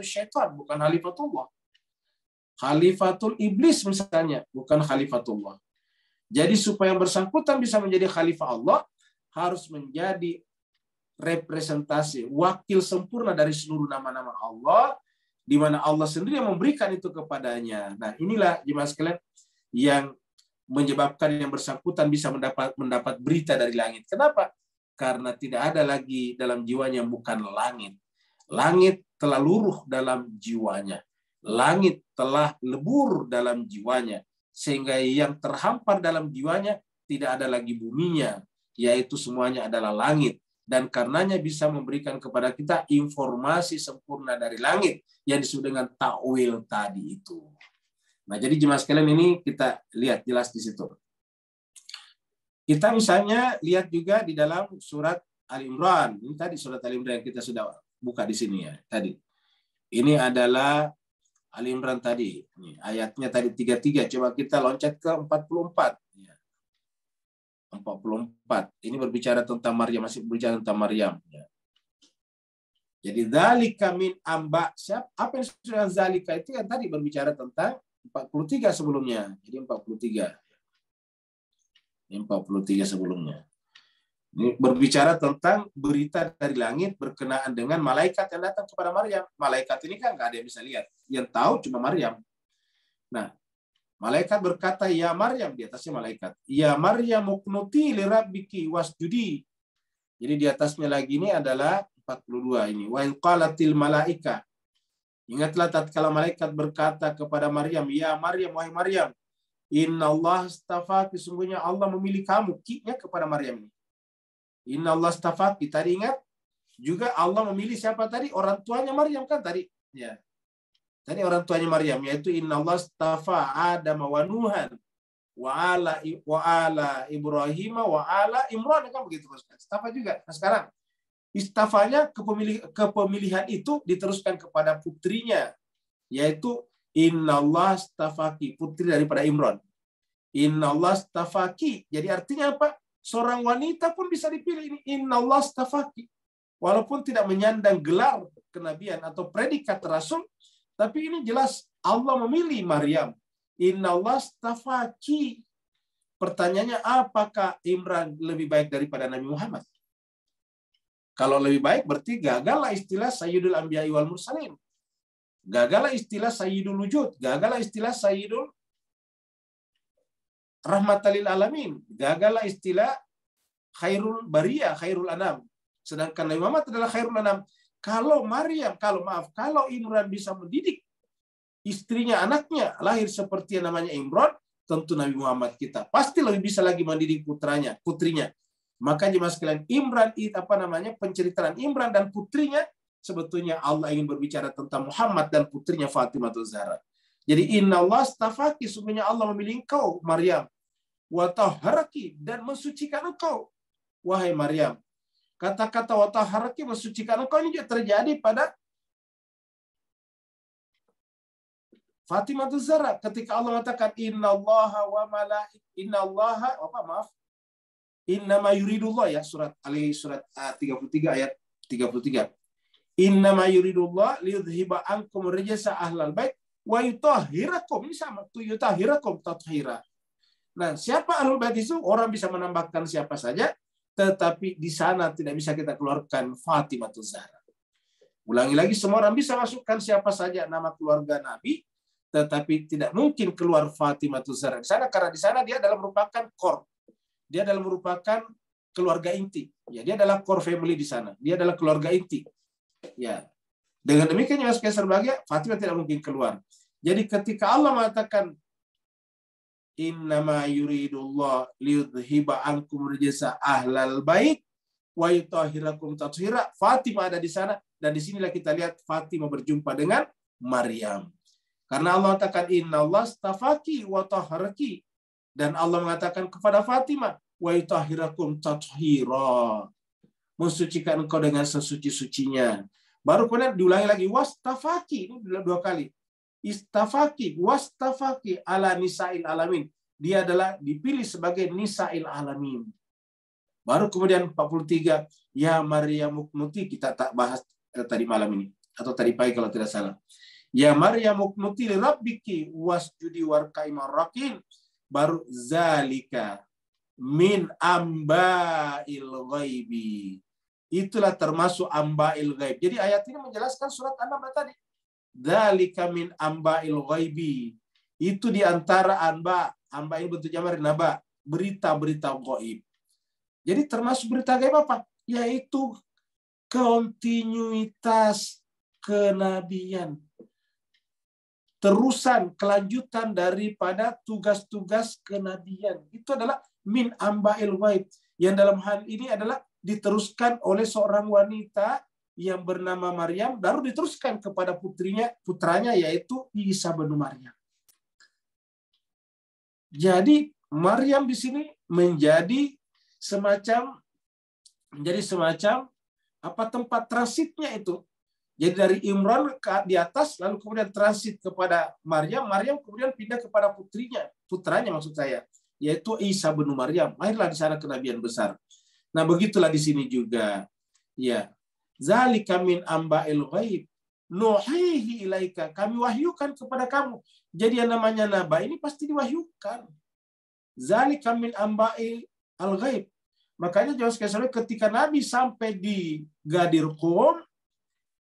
syaitan, bukan khalifatullah. Khalifatul iblis misalnya, bukan khalifatullah. Jadi supaya yang bersangkutan bisa menjadi khalifah Allah, harus menjadi representasi, wakil sempurna dari seluruh nama-nama Allah, di mana Allah sendiri yang memberikan itu kepadanya. Nah, inilah jemaah sekalian yang menyebabkan yang bersangkutan bisa mendapat berita dari langit. Kenapa? Karena tidak ada lagi dalam jiwanya yang bukan langit. Langit telah luruh dalam jiwanya. Langit telah lebur dalam jiwanya. Sehingga yang terhampar dalam jiwanya tidak ada lagi buminya. Yaitu semuanya adalah langit. Dan karenanya bisa memberikan kepada kita informasi sempurna dari langit. Yang disebut dengan ta'wil tadi itu. Nah, jadi jemaah sekalian ini kita lihat jelas di situ. Kita misalnya lihat juga di dalam surat Al-Imran. Ini tadi surat Al-Imran yang kita sudah buka di sini ya. Tadi. Ini adalah Al-Imran tadi. Ini, ayatnya tadi 33. Coba kita loncat ke 44. 44. Ini berbicara tentang Maryam. Masih berbicara tentang Maryam. Jadi zalika min amba. Apa yang sudah zalika itu yang tadi berbicara tentang 43 sebelumnya. Jadi 43. 43 sebelumnya. Ini berbicara tentang berita dari langit berkenaan dengan malaikat yang datang kepada Maryam. Malaikat ini kan nggak ada yang bisa lihat. Yang tahu cuma Maryam. Nah, malaikat berkata, ya Maryam, di atasnya malaikat. Ya Maryam uqnuti li rabbiki wasjudi. Jadi di atasnya lagi ini adalah 42 ini. Wa in qalatil malaika. Ingatlah tatkala malaikat berkata kepada Maryam, ya Maryam, wahai Maryam, Inna Allah astafaki, sesungguhnya Allah memilih kamu, ki-nya kepada Maryam ini. Inna Allah astafaki, tadi ingat? Juga Allah memilih siapa tadi? Orang tuanya Maryam kan tadi? Ya. Tadi orang tuanya Maryam, yaitu Inna Allah astafa Adam wa Nuhan wa ala Ibrahim wa ala Imran, kan begitu. Istafa juga. Nah sekarang, istafanya kepemilihan itu diteruskan kepada putrinya, yaitu Inna Allah astafaki, putri daripada Imran. Inna Allah astafaki. Jadi artinya apa? Seorang wanita pun bisa dipilih ini. Inna Allah astafaki. Walaupun tidak menyandang gelar kenabian atau predikat rasul, tapi ini jelas Allah memilih Maryam. Inna Allah astafaki. pertanyaannya, apakah Imran lebih baik daripada Nabi Muhammad? Kalau lebih baik berarti gagallah istilah Sayyidul Anbiya wal Mursalin. Gagallah istilah Sayyidul Wujud. Gagallah istilah Sayyidul Rahmatalil Alamin. Gagallah istilah Khairul Bariyah, Khairul Anam. Sedangkan Nabi Muhammad adalah Khairul Anam. Kalau Imran bisa mendidik istrinya, anaknya lahir seperti yang namanya Imran, tentu Nabi Muhammad kita pasti lebih bisa lagi mendidik putrinya. Maka jemaah sekalian, Imran itu penceritaan Imran dan putrinya, sebetulnya Allah ingin berbicara tentang Muhammad dan putrinya Fatimah Zahra. Jadi innallaha astafaki, sungguhnya Allah memilih engkau Maryam, wa tahharaki, dan mensucikan engkau wahai Maryam. Kata-kata wa tahharaki, mensucikan engkau, ini juga terjadi pada Fatimah Zahra ketika Allah mengatakan innama yuridullah, ya, surat Ali surat 33 ayat 33. Innama yuridullah liyudhiba ankum rijsa ahlal bait wa yutahhirakum. Ini sama, yutahhirakum tathira. Nah, siapa ahlul bait itu? Orang bisa menambahkan siapa saja, tetapi di sana tidak bisa kita keluarkan Fatimah Zahra. Ulangi lagi, semua orang bisa masukkan siapa saja nama keluarga Nabi, tetapi tidak mungkin keluar Fatimah Zahra di sana, karena di sana dia adalah merupakan core. Dia adalah merupakan keluarga inti. Ya, dia adalah core family di sana. Dia adalah keluarga inti. Ya. Dengan demikian yang sebagai Fatimah tidak mungkin keluar. Jadi ketika Allah mengatakan innama yuridullah liyudhiba ankum rijsa ahlal bait wa yutahhirakum tathira, Fatimah ada di sana, dan disinilah kita lihat Fatimah berjumpa dengan Maryam. Karena Allah mengatakan innallaha astafaki wa tahharaki, dan Allah mengatakan kepada Fatimah wa yutahhirakum tathira, mensucikan engkau dengan sesuci-sucinya. Baru kemudian diulangi lagi wastafaki, ini dua kali. Istafaki wastafaki ala nisa'il alamin. Dia adalah dipilih sebagai nisa'il alamin. Baru kemudian 43, ya Maryam uknuti, kita tak bahas tadi malam ini atau tadi pagi kalau tidak salah. Ya Maryam uknuti li rabbiki wasjudi warka'i marrakin. Baru zalika min amba'il ghaibi. Itulah termasuk amba'il ghaib. Jadi ayat ini menjelaskan surat An-Naba tadi. Zalika min amba'il ghaibi. Itu di antara amba. Amba ini bentuk jamar naba, berita-berita ghaib. Jadi termasuk berita ghaib apa? Yaitu kontinuitas kenabian. Terusan, kelanjutan daripada tugas-tugas kenabian. Itu adalah min amba'il ghaib. Yang dalam hal ini adalah diteruskan oleh seorang wanita yang bernama Maryam, baru diteruskan kepada putranya yaitu Isa bin Maryam. Jadi Maryam di sini menjadi semacam tempat transitnya itu. Jadi dari Imran di atas, lalu kemudian transit kepada Maryam. Maryam kemudian pindah kepada putranya maksud saya, yaitu Isa bin Maryam. Lahirlah di sana kenabian besar. Nah, begitulah di sini juga. Ya. Zalika min amba'il ghaib nuhihi ilaika. Kami wahyukan kepada kamu. Jadi yang namanya naba ini pasti diwahyukan. Zalika min amba'il al-ghaib. Makanya jauh sekali ketika Nabi sampai di Ghadir Qum,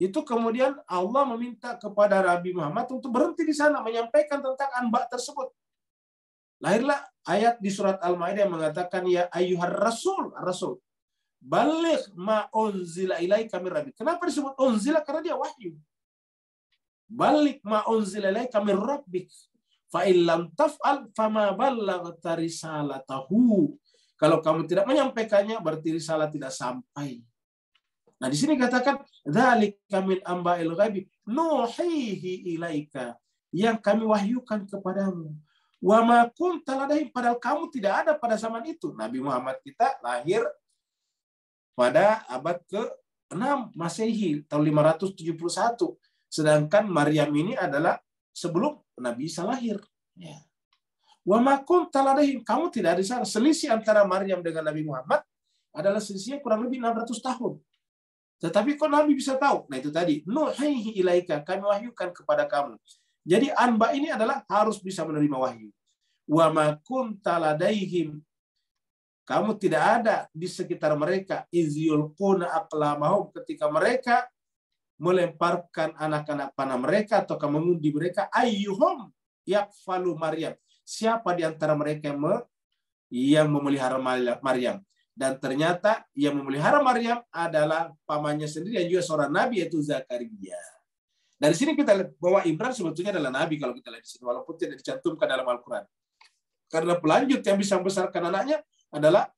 itu kemudian Allah meminta kepada Nabi Muhammad untuk berhenti di sana menyampaikan tentang anba tersebut. Lahirlah ayat di surat Al-Maidah yang mengatakan ya ayyuhar rasul, baligh ma unzila ilaika min rabbik. Kenapa disebut unzila? Karena dia wahyu. Baligh ma unzila ilaika min rabbik. Fa illam taf'al fama ballaghta risalatahu. Kalau kamu tidak menyampaikannya berarti risalah tidak sampai. Nah, di sini katakan dzalika min amba'il ghaibi nuhihi ilaika, yang kami wahyukan kepadamu. Wa ma kunta ladaihim, padahal kamu tidak ada pada zaman itu. Nabi Muhammad kita lahir pada abad ke-6 Masehi, tahun 571. Sedangkan Maryam ini adalah sebelum Nabi Isa lahir. Ya. Wa ma kunta ladaihim, kamu tidak ada di sana. Selisih antara Maryam dengan Nabi Muhammad adalah selisihnya kurang lebih 600 tahun. Tetapi kok Nabi bisa tahu? Nah, itu tadi. Nuhihi ilaika, kami wahyukan kepada kamu. Jadi anba ini adalah harus bisa menerima wahyu. wa ma kunta ladaihim, kamu tidak ada di sekitar mereka, iz yulquna aqlamahum, ketika mereka melemparkan anak-anak panah mereka atau mengundi mereka, ayyuhum yakfalu Maryam, siapa di antara mereka yang memelihara Maryam. Dan ternyata yang memelihara Maryam adalah pamannya sendiri yang juga seorang nabi, yaitu Zakaria. Dari sini kita lihat bahwa Imran sebetulnya adalah nabi kalau kita lihat di sini, walaupun tidak dicantumkan dalam Al-Quran. Karena pelanjut yang bisa membesarkan anaknya adalah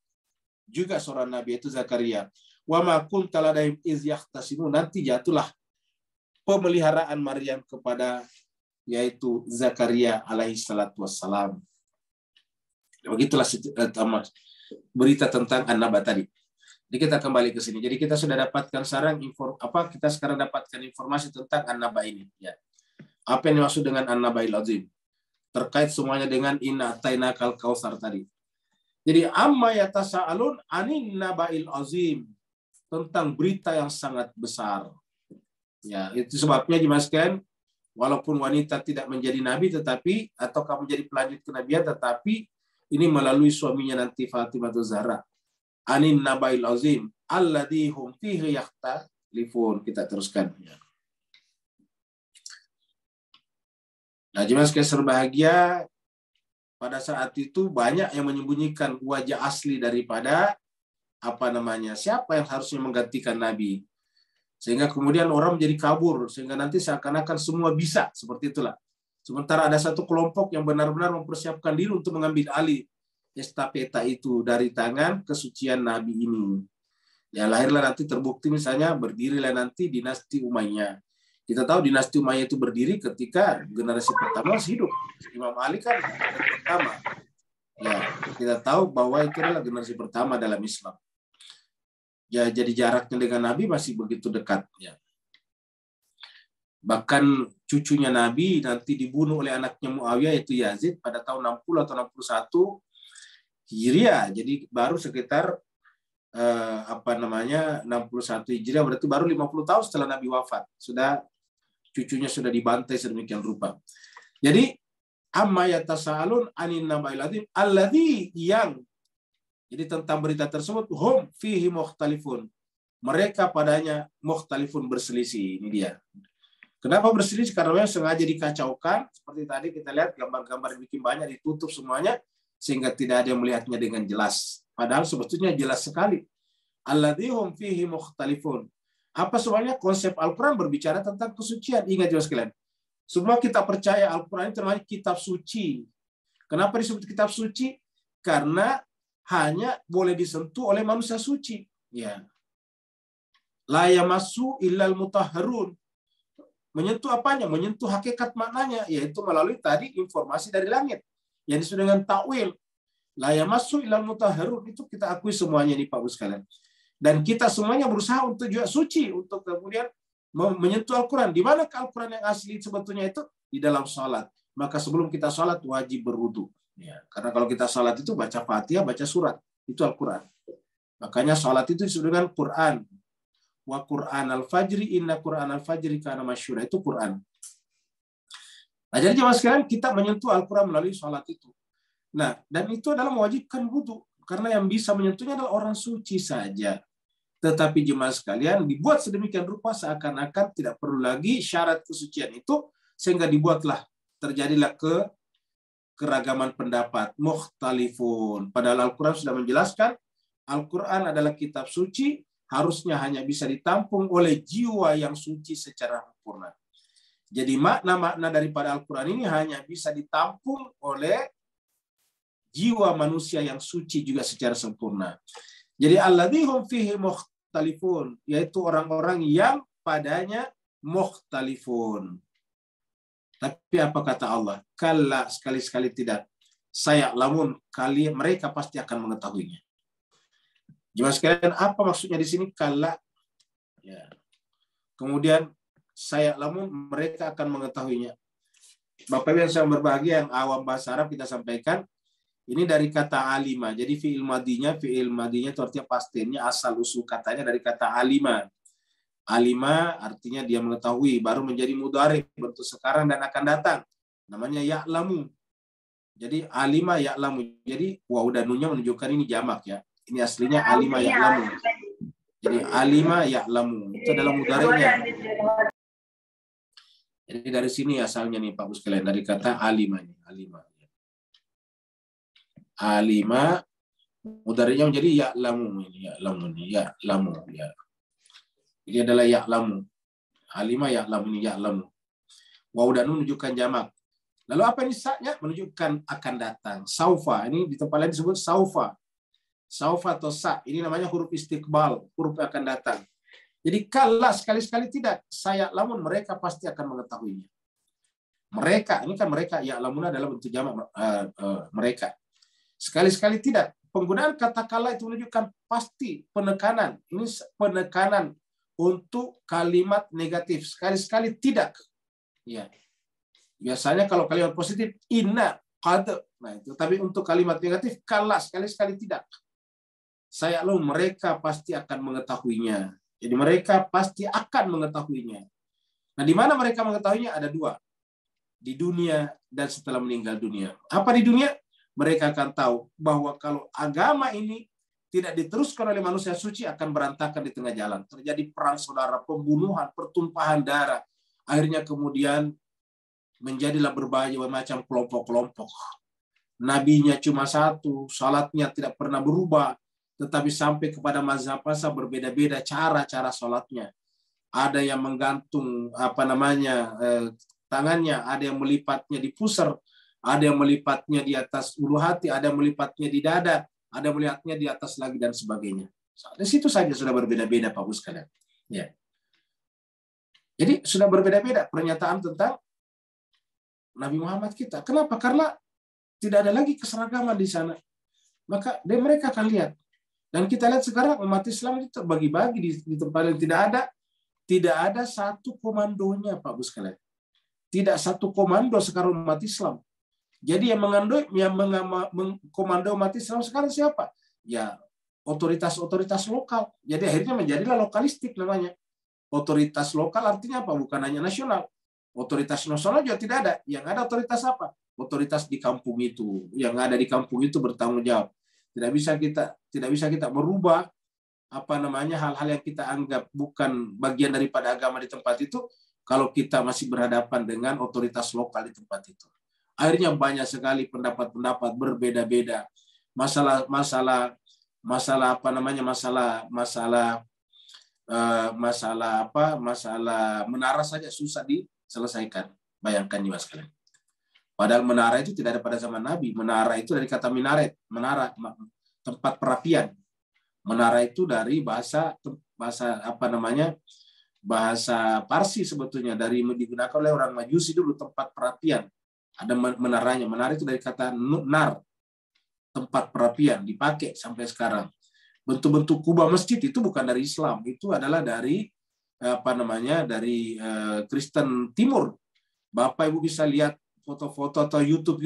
juga seorang nabi, yaitu Zakaria. Wa ma kunta ladaihim iz yahtasimun, nanti jatuhlah pemeliharaan Maryam kepada yaitu Zakaria alaihi salatu wassalam. Begitulah berita tentang An-Naba tadi. Jadi kita kembali ke sini. Jadi kita sudah dapatkan kita sekarang dapatkan informasi tentang An-Naba ini. Ya. Apa yang dimaksud dengan An-Naba'il Azim? Terkait semuanya dengan Inna Atainakal Kautsar tadi. Jadi amma yatasaalun anin naba'il azim, tentang berita yang sangat besar. Ya, itu sebabnya dimasukkan walaupun wanita tidak menjadi nabi tetapi ataukah menjadi pelanjut kenabian, tetapi ini melalui suaminya nanti Fatimah Zahra. Anin naba'il azim alladzi hum fihi yakhtalifun. Kita teruskan. Nah, jemaah sekalian berbahagia, pada saat itu banyak yang menyembunyikan wajah asli daripada siapa yang harusnya menggantikan Nabi. Sehingga kemudian orang menjadi kabur, sehingga nanti seakan-akan semua bisa, seperti itulah. Sementara ada satu kelompok yang benar-benar mempersiapkan diri untuk mengambil alih estafeta itu dari tangan kesucian Nabi ini. Ya, lahirlah nanti terbukti misalnya berdirilah nanti dinasti Umayyah. Kita tahu dinasti Umayyah itu berdiri ketika generasi pertama masih hidup. Imam Ali kan pertama. Ya, kita tahu bahwa itu adalah generasi pertama dalam Islam. Ya, jadi jaraknya dengan Nabi masih begitu dekat. Ya. Bahkan cucunya Nabi nanti dibunuh oleh anaknya Muawiyah, yaitu Yazid, pada tahun 60 atau 61 Hijriah. Jadi baru sekitar 61 Hijriah, berarti baru 50 tahun setelah Nabi wafat. Cucunya sudah dibantai sedemikian rupa. Jadi amma yatasaalun anin naba'il azim alladzi yang, jadi tentang berita tersebut, hum fihi mukhtalifun, mereka padanya mukhtalifun, berselisih. Ini dia. Kenapa berselisih? Karena sengaja dikacaukan. Seperti tadi kita lihat gambar-gambar bikin banyak, ditutup semuanya sehingga tidak ada yang melihatnya dengan jelas. Padahal sebetulnya jelas sekali. Alladzi hum fihi mukhtalifun. Apa soalnya? Konsep Al-Quran berbicara tentang kesucian. Ingat juga sekalian. Semua kita percaya Al-Quran itu termasuk kitab suci. Kenapa disebut kitab suci? Karena hanya boleh disentuh oleh manusia suci. Ya. La yamassu illal mutahharun. Menyentuh apanya? Menyentuh hakikat maknanya, yaitu melalui tadi informasi dari langit. Yang disebut dengan takwil. La yamassu illal mutahharun. Itu kita akui semuanya nih Pak Bu sekalian. Dan kita semuanya berusaha untuk juga suci, untuk kemudian menyentuh Al-Quran. Di mana Al-Quran yang asli sebetulnya itu? Di dalam sholat. Maka sebelum kita sholat wajib berwudu. Ya, karena kalau kita sholat itu baca Fatihah, baca surat. Itu Al-Quran. Makanya sholat itu disebut dengan Quran. Wa Quran al-Fajri, inna Quran al-Fajri kana masyhura. Itu Quran. Nah, jadi jemaah sekalian, kita menyentuh Al-Quran melalui sholat itu. Nah, dan itu adalah mewajibkan wudu. Karena yang bisa menyentuhnya adalah orang suci saja. Tetapi jemaah sekalian, dibuat sedemikian rupa seakan-akan tidak perlu lagi syarat kesucian itu, sehingga dibuatlah, terjadilah keragaman pendapat, mukhtalifun. Padahal Al-Quran sudah menjelaskan, Al-Quran adalah kitab suci, harusnya hanya bisa ditampung oleh jiwa yang suci secara sempurna. Jadi makna-makna daripada Al-Quran ini hanya bisa ditampung oleh jiwa manusia yang suci juga secara sempurna. Jadi alladzi hum fihi mukhtalifun, yaitu orang-orang yang padanya mukhtalifun. Tapi apa kata Allah? Kalla, sekali-sekali tidak. Saya'lamun, mereka pasti akan mengetahuinya. Jemaah sekalian, apa maksudnya di sini kalla? Ya. Kemudian saya'lamun, mereka akan mengetahuinya. Bapak Ibu yang saya berbahagia, yang awam bahasa Arab kita sampaikan. Ini dari kata alima. Jadi fi'il madinya itu artinya pastinya, asal usul katanya dari kata alima. Alima artinya dia mengetahui, baru menjadi mudhari, bentuk sekarang dan akan datang. Namanya ya'lamu. Jadi alima ya'lamu. Jadi waw dan nunnya menunjukkan ini jamak ya. Ini aslinya alima ya'lamu. Jadi alima ya'lamu. Itu adalah mudhari'nya. Jadi dari sini asalnya nih Pak Bos sekalian, dari kata alima. Alima mudhari'nya menjadi ya'lamu ini, ya'lamu ya. Ini adalah ya'lamu. Alima ya'lamu ini ya'lamu. Waw dan nun menunjukkan jamak. Lalu apa ini sa-nya? Menunjukkan akan datang. Saufa, ini di tempat lain disebut saufa. Saufa atau sa, ini namanya huruf istiqbal, huruf akan datang. Jadi kalla sekali-sekali tidak, saya lamun mereka pasti akan mengetahuinya. Mereka, ini kan mereka, ya lamuna adalah bentuk jamak mereka. Sekali-sekali tidak. Penggunaan kata kalla itu menunjukkan pasti, penekanan. Ini penekanan untuk kalimat negatif. Sekali-sekali tidak. Ya. Biasanya kalau kalimat positif, inna, qad. Nah, itu. Tapi untuk kalimat negatif, kalla, sekali-sekali tidak. Saya lalu mereka pasti akan mengetahuinya. Jadi mereka pasti akan mengetahuinya. Nah, di mana mereka mengetahuinya? Ada dua. Di dunia dan setelah meninggal dunia. Apa di dunia? Mereka akan tahu bahwa kalau agama ini tidak diteruskan oleh manusia suci akan berantakan di tengah jalan. Terjadi perang saudara, pembunuhan, pertumpahan darah. Akhirnya kemudian menjadilah berbagai macam kelompok-kelompok. Nabinya cuma satu, salatnya tidak pernah berubah, tetapi sampai kepada mazhab-mazhab berbeda-beda cara-cara salatnya. Ada yang menggantung tangannya, ada yang melipatnya di pusar, ada yang melipatnya di atas ulu hati, ada yang melipatnya di dada, ada yang melihatnya di atas lagi dan sebagainya. Di situ saja sudah berbeda-beda Pak Bos sekalian. Ya. Jadi sudah berbeda-beda pernyataan tentang Nabi Muhammad kita. Kenapa? Karena tidak ada lagi keseragaman di sana. Maka mereka akan lihat. Dan kita lihat sekarang umat Islam itu terbagi-bagi di tempat yang tidak ada satu komandonya Pak Bos sekalian. Tidak satu komando sekarang umat Islam. Jadi yang mengkomando umat Islam sekarang siapa? Ya otoritas-otoritas lokal. Jadi akhirnya menjadilah lokalistik namanya. Otoritas lokal artinya apa? Bukan hanya nasional. Otoritas nasional juga tidak ada. Yang ada otoritas apa? Otoritas di kampung itu. Yang ada di kampung itu bertanggung jawab. Tidak bisa kita merubah hal-hal yang kita anggap bukan bagian daripada agama di tempat itu kalau kita masih berhadapan dengan otoritas lokal di tempat itu. Akhirnya banyak sekali pendapat-pendapat berbeda-beda. Masalah menara saja susah diselesaikan. Bayangkan nih Mas kalian. Padahal menara itu tidak ada pada zaman Nabi. Menara itu dari kata minaret, menara, tempat perapian. Menara itu dari bahasa Parsi sebetulnya, digunakan oleh orang Majusi dulu, tempat perapian. Ada menaranya. Menara itu dari kata nar, tempat perapian, dipakai sampai sekarang. Bentuk-bentuk kubah masjid itu bukan dari Islam, itu adalah dari dari Kristen Timur. Bapak Ibu bisa lihat foto-foto atau YouTube.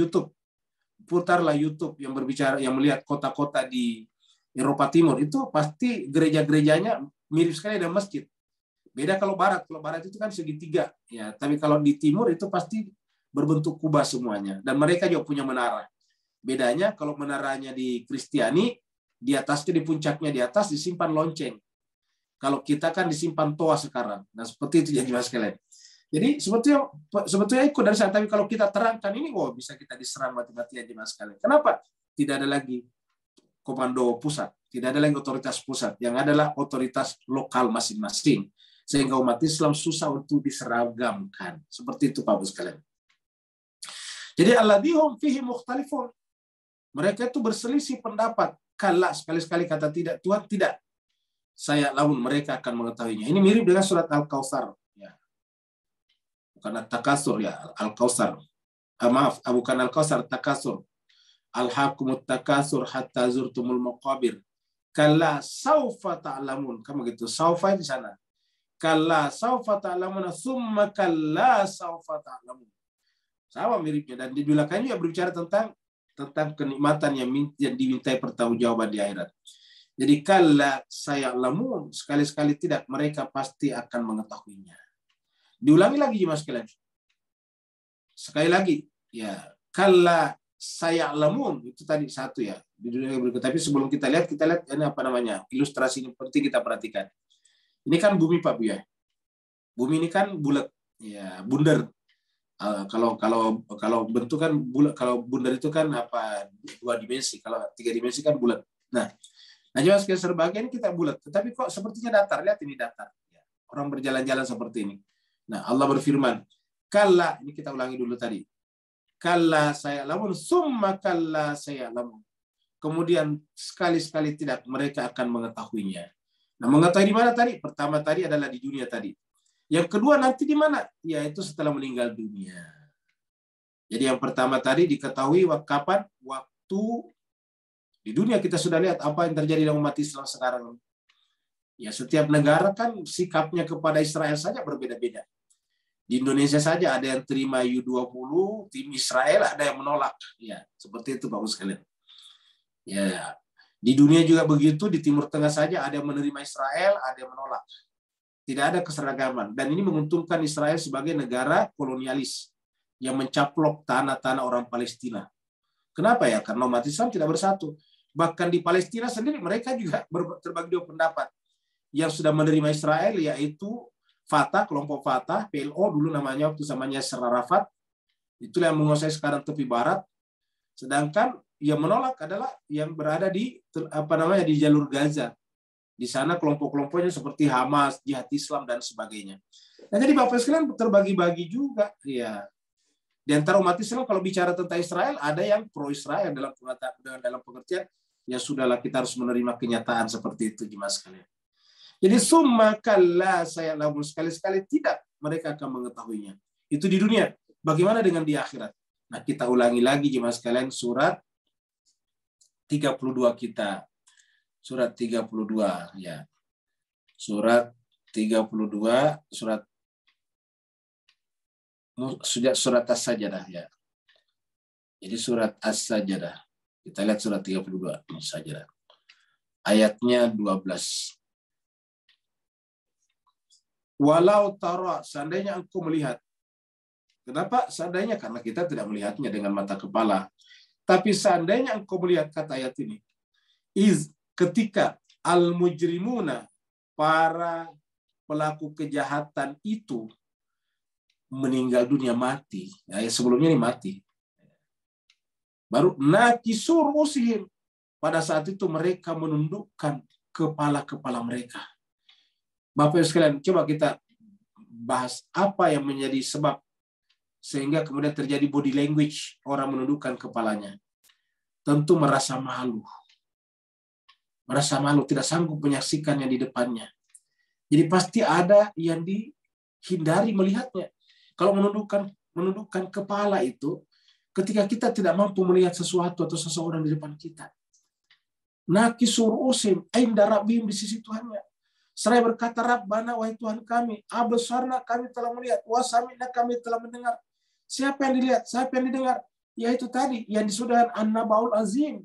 Putarlah YouTube yang berbicara, yang melihat kota-kota di Eropa Timur, itu pasti gereja-gerejanya mirip sekali dengan masjid. Beda kalau barat itu kan segitiga, ya. Tapi kalau di timur itu pasti berbentuk kubah semuanya. Dan mereka juga punya menara. Bedanya kalau menaranya di Kristiani, di atasnya, di puncaknya di atas disimpan lonceng. Kalau kita kan disimpan toa sekarang. Nah seperti itu jadi Mas sekalian. Jadi sebetulnya ikut dari sana. Tapi kalau kita terangkan ini, bisa kita diserang mati-matian Mas sekalian. Kenapa? Tidak ada lagi komando pusat, tidak ada lagi otoritas pusat, yang adalah otoritas lokal masing-masing, sehingga umat Islam susah untuk diseragamkan. Seperti itu Pak Bos sekalian. Jadi alladhum fihi mukhtalifun. Mereka itu berselisih pendapat. Kalla, sekali-sekali kata tidak, Tuhan tidak. Saya lamun mereka akan mengetahuinya. Ini mirip dengan surat Al-Kautsar, ya. Bukan At-Takatsur, ya, Al-Kautsar. Bukan Al-Kautsar, Takatsur. Alhaqumut takatsur hatta zurtumul maqabir. Kalla saufa ta'lamun. Kamu gitu. Saufa di sana. Kalla saufa ta'lamun, summa kalla saufa ta'lamun. Sama miripnya, dan di belakangnya juga berbicara tentang kenikmatan yang dimintai pertanggungjawaban di akhirat. Jadi kalla saya'lamun, sekali-sekali tidak, mereka pasti akan mengetahuinya. Diulangi lagi Mas sekalian. Sekali lagi, ya, kalla saya lamun itu tadi satu ya di dunia berikut. Tapi sebelum kita lihat ini apa namanya ilustrasi ini penting kita perhatikan. Ini kan bumi Pak Bu ya. Bumi ini kan bulat ya, bundar. Kalau bentuk kan bulat, kalau bundar itu kan apa 2 dimensi, kalau 3 dimensi kan bulat. Nah jelas sebagian kita bulat, tetapi kok sepertinya datar. Lihat ini datar. Orang berjalan-jalan seperti ini. Nah Allah berfirman, kalla, ini kita ulangi dulu tadi. Kalla saya lamun, summa kalla saya lamun. Kemudian sekali-sekali tidak mereka akan mengetahuinya. Nah mengetahui di mana tadi? Pertama tadi adalah di dunia tadi. Yang kedua nanti di mana? Yaitu setelah meninggal dunia. Jadi yang pertama tadi diketahui kapan? Waktu di dunia kita sudah lihat apa yang terjadi dalam umat Islam sekarang. Ya setiap negara kan sikapnya kepada Israel saja berbeda-beda. Di Indonesia saja ada yang terima U-20, tim Israel ada yang menolak. Ya seperti itu Pak Bu sekalian. Ya di dunia juga begitu, di Timur Tengah saja ada yang menerima Israel, ada yang menolak. Tidak ada keseragaman. Dan ini menguntungkan Israel sebagai negara kolonialis yang mencaplok tanah-tanah orang Palestina. Kenapa ya? Karena umat Islam tidak bersatu. Bahkan di Palestina sendiri mereka juga terbagi 2 pendapat. Yang sudah menerima Israel yaitu Fatah, kelompok Fatah, PLO dulu namanya waktu zamannya Yasser Arafat. Itulah yang menguasai sekarang tepi barat. Sedangkan yang menolak adalah yang berada di di jalur Gaza. Di sana kelompok-kelompoknya seperti Hamas, Jihad Islam dan sebagainya. Nah, jadi Bapak sekalian terbagi-bagi juga ya. Di antara umat Islam kalau bicara tentang Israel ada yang pro Israel dalam pengertian ya sudahlah kita harus menerima kenyataan seperti itu jemaah sekalian. Jadi summa kalla saya lamun, sekali-sekali tidak mereka akan mengetahuinya. Itu di dunia. Bagaimana dengan di akhirat? Nah, kita ulangi lagi jemaah sekalian surat 32 kita. Surat 32 ya. Surat 32 surat As-Sajdah ya. Jadi surat As-Sajdah. Kita lihat surat 32 As-Sajdah. Ayatnya 12. Walau tara, seandainya engkau melihat. Kenapa seandainya? Karena kita tidak melihatnya dengan mata kepala. Tapi seandainya engkau melihat, kata ayat ini, ketika al-mujrimuna, para pelaku kejahatan itu meninggal dunia, mati. Ya, sebelumnya ini mati. Baru nakisur usihim. Pada saat itu mereka menundukkan kepala-kepala mereka. Bapak Ibu sekalian, coba kita bahas apa yang menjadi sebab sehingga kemudian terjadi body language orang menundukkan kepalanya. Tentu merasa malu. Merasa malu, tidak sanggup menyaksikan yang di depannya. Jadi pasti ada yang dihindari melihatnya. Kalau menundukkan kepala itu, ketika kita tidak mampu melihat sesuatu atau seseorang di depan kita. Nakisur usim, inda rabbihim, di sisi Tuhannya. Seraya berkata, Rabbana, wahai Tuhan kami, absarna, kami telah melihat, wasamina, kami telah mendengar. Siapa yang dilihat? Siapa yang didengar? Yaitu tadi, yang disebutkan An-Nabaul Azim,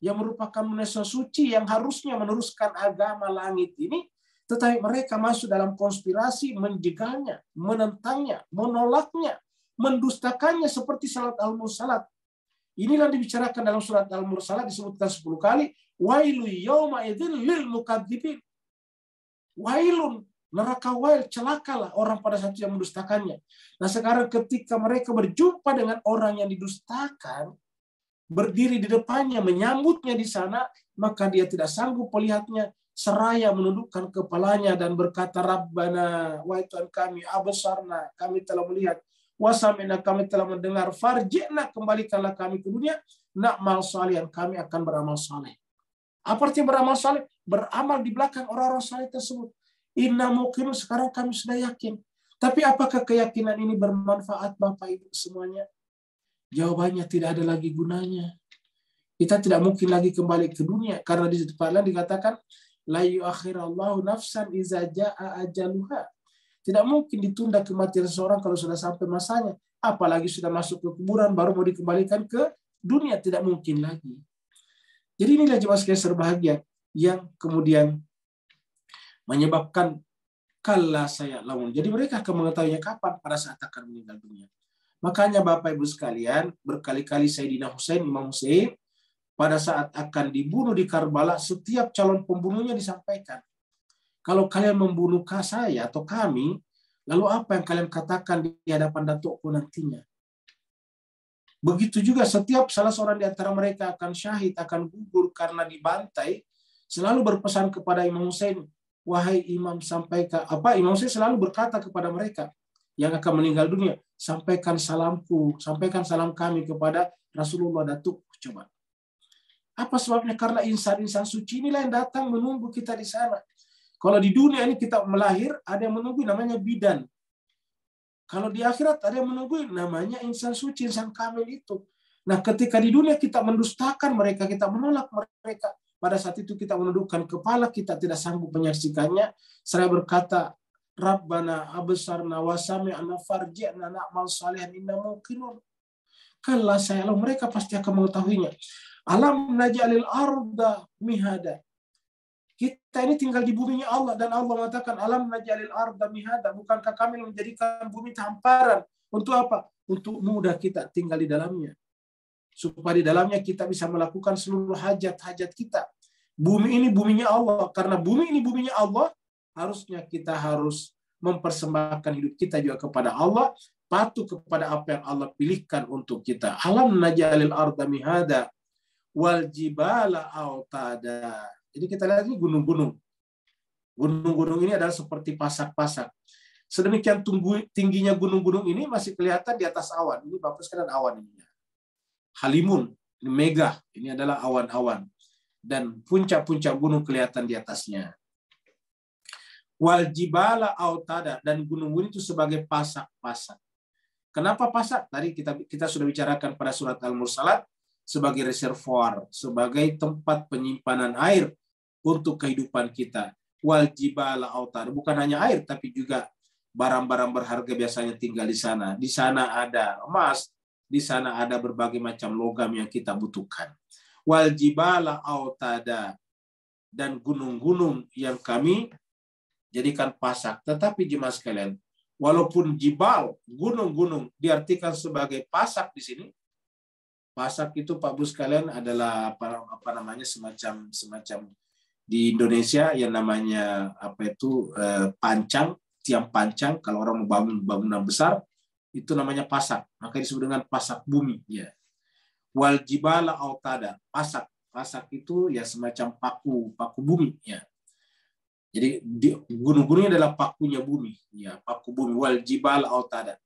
yang merupakan manusia suci yang harusnya meneruskan agama langit ini, tetapi mereka masuk dalam konspirasi, menjegalnya, menentangnya, menolaknya, mendustakannya seperti salat al-mursalat. Inilah dibicarakan dalam surat al-mursalat disebutkan 10 kali, wailu yawma idzin lil mukadzibin. Wailun, neraka wail, celakalah orang pada saat yang mendustakannya. Nah sekarang ketika mereka berjumpa dengan orang yang didustakan, berdiri di depannya, menyambutnya di sana, maka dia tidak sanggup melihatnya, seraya menundukkan kepalanya dan berkata, Rabbana, wahai Tuhan kami, absarna, kami telah melihat, wasamina, kami telah mendengar, farji'na, kembalikanlah kami ke dunia, na'mal salihan, kami akan beramal saleh. Apa artinya beramal saleh? Beramal di belakang orang-orang saleh tersebut. Inna muqinun, sekarang kami sudah yakin. Tapi apakah keyakinan ini bermanfaat Bapak Ibu semuanya? Jawabannya tidak ada lagi gunanya. Kita tidak mungkin lagi kembali ke dunia. Karena di tempat lain dikatakan, la yuakhirallahu nafsan iza ja'a ajaluha. Tidak mungkin ditunda kematian seseorang kalau sudah sampai masanya. Apalagi sudah masuk ke kuburan, baru mau dikembalikan ke dunia. Tidak mungkin lagi. Jadi inilah jemaah sekalian berbahagia yang kemudian menyebabkan kalla saya lamun. Jadi mereka akan mengetahuinya kapan? Pada saat akan meninggal dunia. Makanya Bapak Ibu sekalian, berkali-kali Sayyidina Husain, Imam Husain, pada saat akan dibunuh di Karbala, setiap calon pembunuhnya disampaikan. Kalau kalian membunuh saya atau kami, lalu apa yang kalian katakan di hadapan datukku nantinya? Begitu juga setiap salah seorang di antara mereka akan syahid, akan gugur karena dibantai, selalu berpesan kepada Imam Husain, wahai Imam, sampaikan Imam Husain selalu berkata kepada mereka yang akan meninggal dunia, sampaikan salamku, sampaikan salam kami kepada Rasulullah datuk. Coba. Apa sebabnya? Karena insan-insan suci inilah yang datang menunggu kita di sana. Kalau di dunia ini kita melahir, ada yang menunggu namanya bidan. Kalau di akhirat ada yang menunggu namanya insan suci, insan kamil itu. Nah, ketika di dunia kita mendustakan mereka, kita menolak mereka, pada saat itu kita menundukkan kepala, kita tidak sanggup menyaksikannya. Saya berkata, Rabbana absarna wa sami'na farji'na na'mal salihan inna muqinun. Kalau saya, mereka pasti akan mengetahuinya. Alam naj'alil arda mihada. Kita ini tinggal di buminya Allah, dan Allah mengatakan alam naj'alil arda mihada. Bukankah kami menjadikan bumi hamparan? Untuk apa? Untuk mudah kita tinggal di dalamnya. Supaya di dalamnya kita bisa melakukan seluruh hajat-hajat kita. Bumi ini buminya Allah. Karena bumi ini buminya Allah, harusnya kita harus mempersembahkan hidup kita juga kepada Allah, patuh kepada apa yang Allah pilihkan untuk kita. Alam naj'alil arda mihada wal jibala autada. Jadi kita lihat ini gunung-gunung. Gunung-gunung ini adalah seperti pasak-pasak. Sedemikian tingginya gunung-gunung ini masih kelihatan di atas awan. Ini Bapak sekalian awan ini. Halimun, ini megah, ini adalah awan-awan. Dan puncak-puncak gunung kelihatan di atasnya. Wal jibala autada, dan gunung-gunung itu sebagai pasak-pasak. Kenapa pasak? Tadi kita sudah bicarakan pada surat Al-Mursalat, sebagai reservoir, sebagai tempat penyimpanan air untuk kehidupan kita. Wal jibala autada, bukan hanya air, tapi juga barang-barang berharga biasanya tinggal di sana. Di sana ada emas, di sana ada berbagai macam logam yang kita butuhkan. Wal jibala autada, dan gunung-gunung yang kami jadikan pasak. Tetapi jemaah sekalian, walaupun jibal, gunung-gunung diartikan sebagai pasak di sini, pasak itu Pak Bu sekalian adalah apa namanya semacam di Indonesia yang namanya pancang, tiang pancang. Kalau orang membangun bangunan besar itu namanya pasak, maka disebut dengan pasak bumi. Ya. Wal jibala autada, pasak itu ya semacam paku bumi. Ya. Jadi gunung-gunungnya adalah pakunya bumi, ya, paku bumi. Wal jibal autada.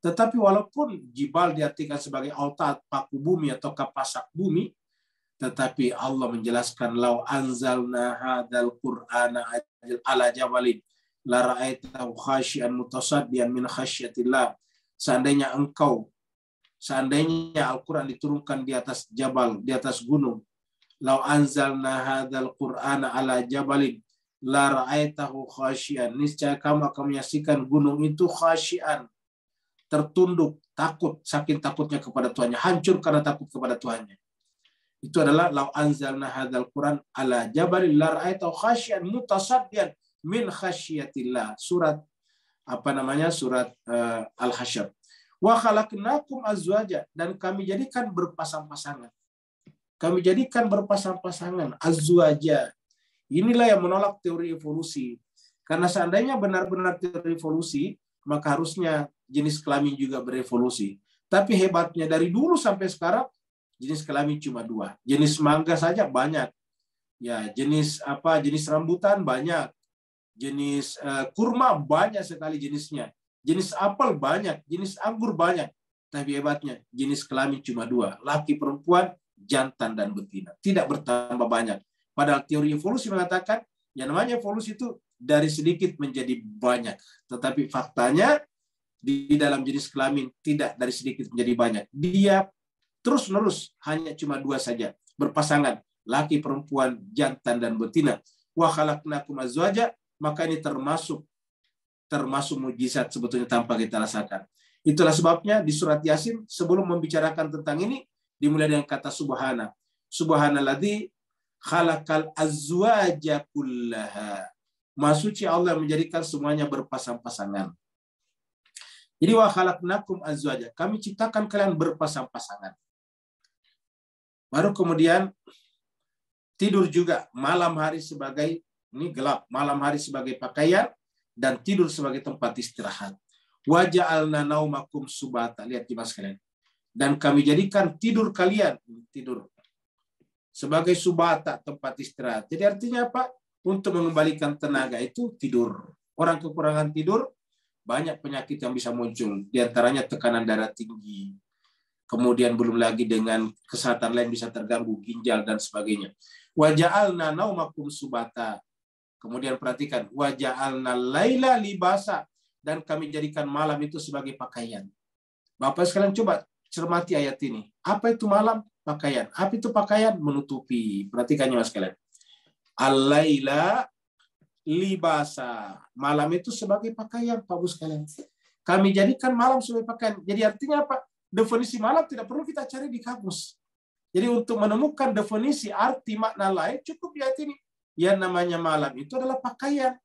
Tetapi walaupun jibal diartikan sebagai autad, paku bumi atau pasak bumi, tetapi Allah menjelaskan lau anzalna hadzal qur'ana ala jabalin la ra'aitahu khashian mutasaddian min khasyatillah. Seandainya Al-Qur'an diturunkan di atas jabal, di atas gunung, lau anzalna hadzal qur'ana ala jabalin la ra'aitahu khasyian, niscaya kamu akan menyaksikan gunung itu khasyian, tertunduk, takut, saking takutnya kepada Tuhannya, hancur karena takut kepada Tuhannya. Itu adalah lau anzalna hadzal Qur'an ala jabalin la ra'aitahu khasyian mutasaddian min khasyiatillah. Surat surat Al-Hasyr. Wa khalaqnakum azwaja, dan kami jadikan berpasang-pasangan. Kami jadikan berpasang-pasangan, azwaja. Inilah yang menolak teori evolusi. Karena seandainya benar-benar teori evolusi, maka harusnya jenis kelamin juga berevolusi. Tapi hebatnya dari dulu sampai sekarang, jenis kelamin cuma 2. Jenis mangga saja banyak. Ya, jenis rambutan banyak. Jenis kurma banyak sekali jenisnya. Jenis apel banyak, jenis anggur banyak. Tapi hebatnya jenis kelamin cuma 2, laki perempuan, jantan dan betina. Tidak bertambah banyak. Padahal teori evolusi mengatakan yang namanya evolusi itu dari sedikit menjadi banyak. Tetapi faktanya di dalam jenis kelamin tidak dari sedikit menjadi banyak. Dia terus-menerus hanya cuma 2 saja. Berpasangan, laki, perempuan, jantan, dan betina. Wa khalaqnakum azwaja, maka ini termasuk mukjizat sebetulnya tanpa kita rasakan. Itulah sebabnya di surat Yasin sebelum membicarakan tentang ini dimulai dengan kata subhana. Subhanalladzi khalaqal azwaja kullaha. Maha suci Allah menjadikan semuanya berpasang-pasangan. Jadi wa khalaqnakum azwaja, kami ciptakan kalian berpasang-pasangan. Baru kemudian tidur juga, malam hari sebagai ini gelap, malam hari sebagai pakaian dan tidur sebagai tempat istirahat. Wa ja'alna naumakum subata, lihat Mas kalian. Dan kami jadikan tidur kalian, tidur sebagai subata, tempat istirahat. Jadi artinya apa? Untuk mengembalikan tenaga itu tidur. Orang kekurangan tidur, banyak penyakit yang bisa muncul. Di antaranya tekanan darah tinggi. Kemudian belum lagi dengan kesehatan lain bisa terganggu, ginjal dan sebagainya. Wa ja'alna naumakum subata. Kemudian perhatikan, wa ja'alna laila libasa, dan kami jadikan malam itu sebagai pakaian. Bapak sekalian coba cermati ayat ini. Apa itu malam? Pakaian. Apa itu pakaian? Menutupi. Perhatikannya Mas sekalian. Al-laila libasa. Malam itu sebagai pakaian, Pak Bu sekalian. Kami jadikan malam sebagai pakaian. Jadi artinya apa? Definisi malam tidak perlu kita cari di kamus. Jadi untuk menemukan definisi arti makna lain cukup di ayat ini. Yang namanya malam itu adalah pakaian.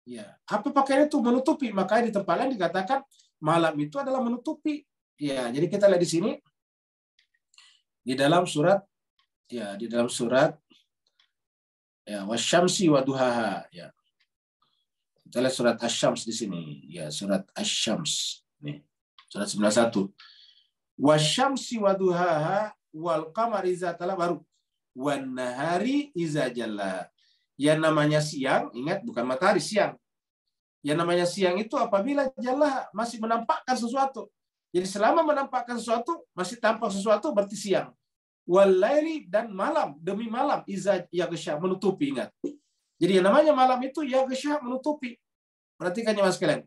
Ya, apa pakaian itu? Menutupi. Makanya di tempat lain dikatakan malam itu adalah menutupi. Ya, jadi kita lihat di sini di dalam surat ya wasyamsi wa duhaha ya. Kita lihat surat Asy-Syams di sini. Ya, surat Asy-Syams. Nih, surat 91. Wasyamsi wa duhaha wal qamari idza tala, baru wan nahari idza jalla. Yang namanya siang, ingat bukan matahari, siang. Yang namanya siang itu apabila jalla, masih menampakkan sesuatu. Jadi selama menampakkan sesuatu, masih tampak sesuatu, berarti siang. Wal laili, dan malam, demi malam, iza yaghsha, menutupi, ingat. Jadi yang namanya malam itu yaghsha, menutupi. Perhatikannya Mas kalian.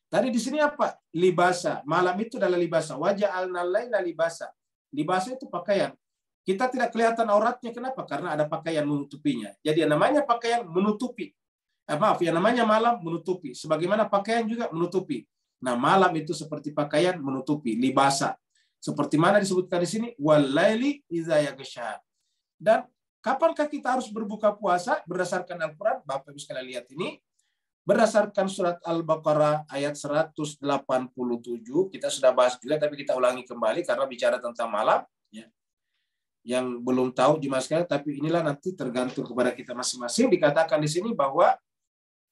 Tadi di sini apa? Libasa. Malam itu adalah libasa. Wa ja'alna laila libasa. Libasa itu pakaian. Kita tidak kelihatan auratnya. Kenapa? Karena ada pakaian menutupinya. Jadi yang namanya pakaian menutupi. Yang namanya malam menutupi. Sebagaimana pakaian juga menutupi. Nah, malam itu seperti pakaian menutupi, libasa. Seperti mana disebutkan di sini, walaili idza yaghsha. Dan kapankah kita harus berbuka puasa berdasarkan Al-Qur'an? Bapak Ibu sekalian lihat ini. Berdasarkan surat Al-Baqarah ayat 187, kita sudah bahas juga tapi kita ulangi kembali karena bicara tentang malam ya. Yang belum tahu di masker, tapi inilah nanti tergantung kepada kita masing-masing. Dikatakan di sini bahwa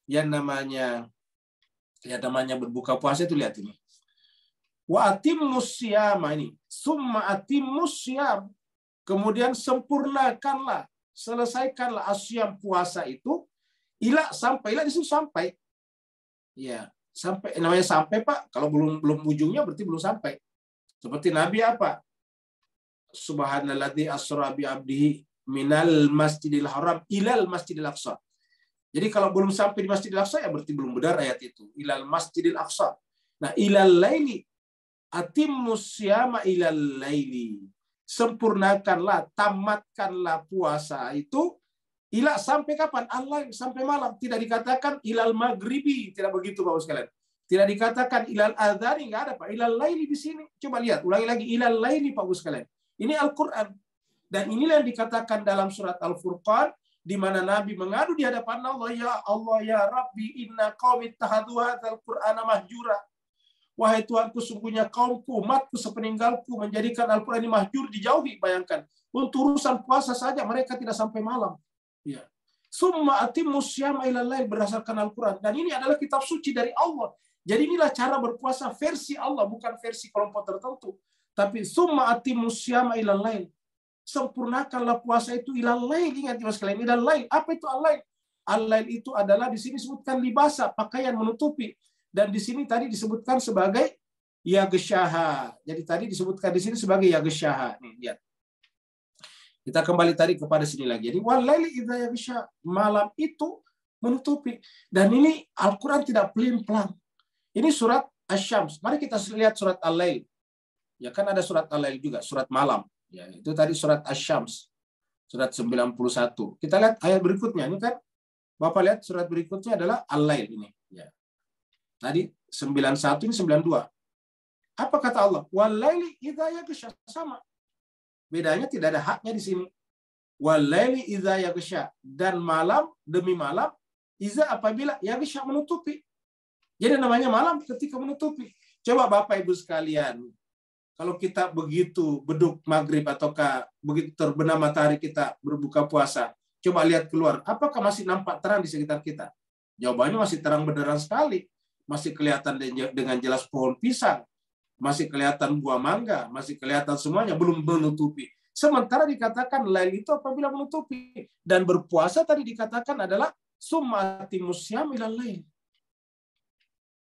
yang namanya berbuka puasa itu, lihat ini. Wa atimmus syiyama, ini. Summa atimmus syiyam. Kemudian sempurnakanlah, selesaikanlah asyam, puasa itu sampai di situ sampai. Ya, sampai, namanya sampai Pak. Kalau belum ujungnya berarti belum sampai. Seperti Nabi apa? Subhanalladzi asra bi 'abdihi minal masjidil haram ilal masjidil aqsa. Jadi kalau belum sampai di Masjidil Aqsa ya berarti belum benar ayat itu. Ilal masjidil aqsa. Nah, ilal laili atimmus syiyama ilal laili. Sempurnakanlah, tamatkanlah puasa itu ila sampai kapan? Allah sampai malam. Tidak dikatakan ilal maghribi, tidak begitu Bapak sekalian. Tidak dikatakan ilal adzani, enggak ada Pak. Ilal laili di sini. Coba lihat, ulangi lagi ilal laili Pak sekalian. Ini Al-Qur'an. Dan inilah yang dikatakan dalam surat Al-Furqan, di mana Nabi mengadu di hadapan Allah, ya Rabbi, inna qaumi ittakhadhu hadzal Qur'ana mahjura. Wahai Tuhanku, sungguhnya kaumku, umatku sepeninggalku menjadikan Al-Qur'an ini mahjur, dijauhi. Bayangkan, untuk urusan puasa saja mereka tidak sampai malam. Ya. Summa atimmus syiyama ilal lail, berdasarkan Al-Qur'an. Dan ini adalah kitab suci dari Allah. Jadi inilah cara berpuasa versi Allah, bukan versi kelompok tertentu. Tapi summa atimmus syiyama ilal lail. Sempurnakanlah puasa itu ilal lail. Ingat Mas kalian, ilal lail. Apa itu al-lail? Al-lail itu adalah di sini disebutkan libasa, pakaian menutupi. Dan di sini tadi disebutkan sebagai yaghshaha. Jadi tadi disebutkan di sini sebagai yaghshaha. Nih, lihat. Kita kembali tadi kepada sini lagi. Jadi walaili idza yaghsha, malam itu menutupi. Dan ini Al-Qur'an tidak pelin-pelan. Ini surat Asy-Syams. Mari kita lihat surat Al-Lail. Ya kan ada surat Al-Lail juga, surat malam. Ya, itu tadi surat Asy-Syams. Surat 91. Kita lihat ayat berikutnya. Ini kan Bapak lihat surat berikutnya adalah Al-Lail ini. Ya. Tadi 91 ini 92. Apa kata Allah? Walaili idza yaghsha, sama. Bedanya tidak ada haknya di sini. Walaili idza yaghsha, dan malam demi malam, idza apabila yaghsha, menutupi. Jadi namanya malam ketika menutupi. Coba Bapak Ibu sekalian, kalau kita begitu beduk maghrib ataukah begitu terbenam matahari kita berbuka puasa, coba lihat keluar, apakah masih nampak terang di sekitar kita? Jawabannya masih terang benderang sekali. Masih kelihatan dengan jelas pohon pisang, masih kelihatan buah mangga, masih kelihatan semuanya, belum menutupi. Sementara dikatakan lail itu apabila menutupi. Dan berpuasa tadi dikatakan adalah summa atimus syiyam ilal lail.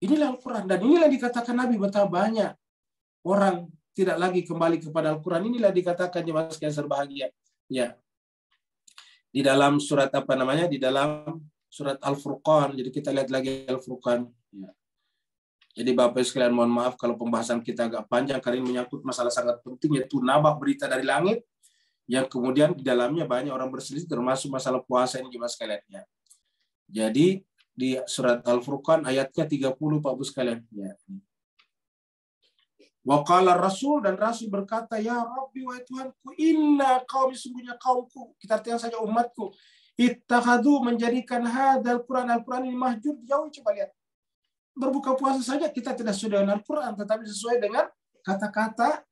Inilah Al-Quran. Dan inilah dikatakan Nabi betapa banyak orang tidak lagi kembali kepada Al-Quran. Inilah dikatakan jemaah sekalian berbahagia. Ya. Di dalam surat apa namanya? Di dalam surat Al-Furqan. Jadi kita lihat lagi Al-Furqan. Ya. Jadi Bapak sekalian mohon maaf kalau pembahasan kita agak panjang karena ini menyangkut masalah sangat penting, yaitu nabah berita dari langit yang kemudian di dalamnya banyak orang berselisih termasuk masalah puasa ini jemaah sekalian. Ya. Jadi di surat Al-Furqan ayatnya 30 Pak Bu sekalian. Ya. Waqala Rasul, dan Rasul berkata, ya Rabbi wahai Tuhanku, inna qaumi, sungguhnya kaumku, kita artikan saja umatku, ittakhadhu, menjadikan hadal Quran, Al-Quran ini mahjur, jauh. Coba lihat. Berbuka puasa saja kita tidak sesuai dengan Al-Quran, tetapi sesuai dengan kata-kata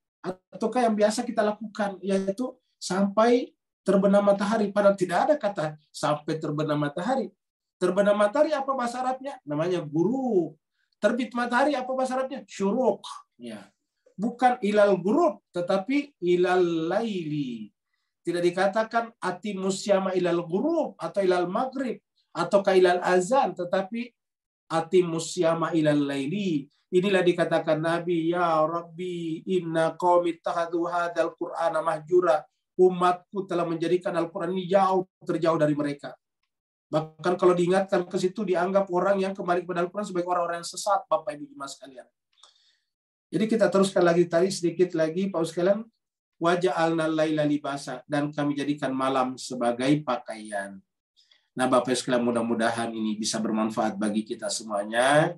ataukah yang biasa kita lakukan, yaitu sampai terbenam matahari. Padahal tidak ada kata sampai terbenam matahari. Terbenam matahari apa bahasa Arabnya? Namanya gurub. Terbit matahari apa bahasa Arabnya? Syuruk. Ya. Bukan ilal gurub, tetapi ilal laili. Tidak dikatakan atimus syama ilal gurub atau ilal maghrib atau ilal azan, tetapi atimus syama ilal laili. Inilah dikatakan Nabi, ya Rabbi inna qaumi ittakhadhu hadzal qur'ana mahjura. Umatku telah menjadikan Al-Quran ini jauh, terjauh dari mereka. Bahkan kalau diingatkan ke situ dianggap orang yang kembali kepada Al-Quran sebagai orang-orang yang sesat, Bapak Ibu jemaah sekalian. Jadi kita teruskan lagi tadi sedikit lagi Pak sekalian, waja'alna laila libasa, dan kami jadikan malam sebagai pakaian. Nah Bapak sekalian, mudah-mudahan ini bisa bermanfaat bagi kita semuanya,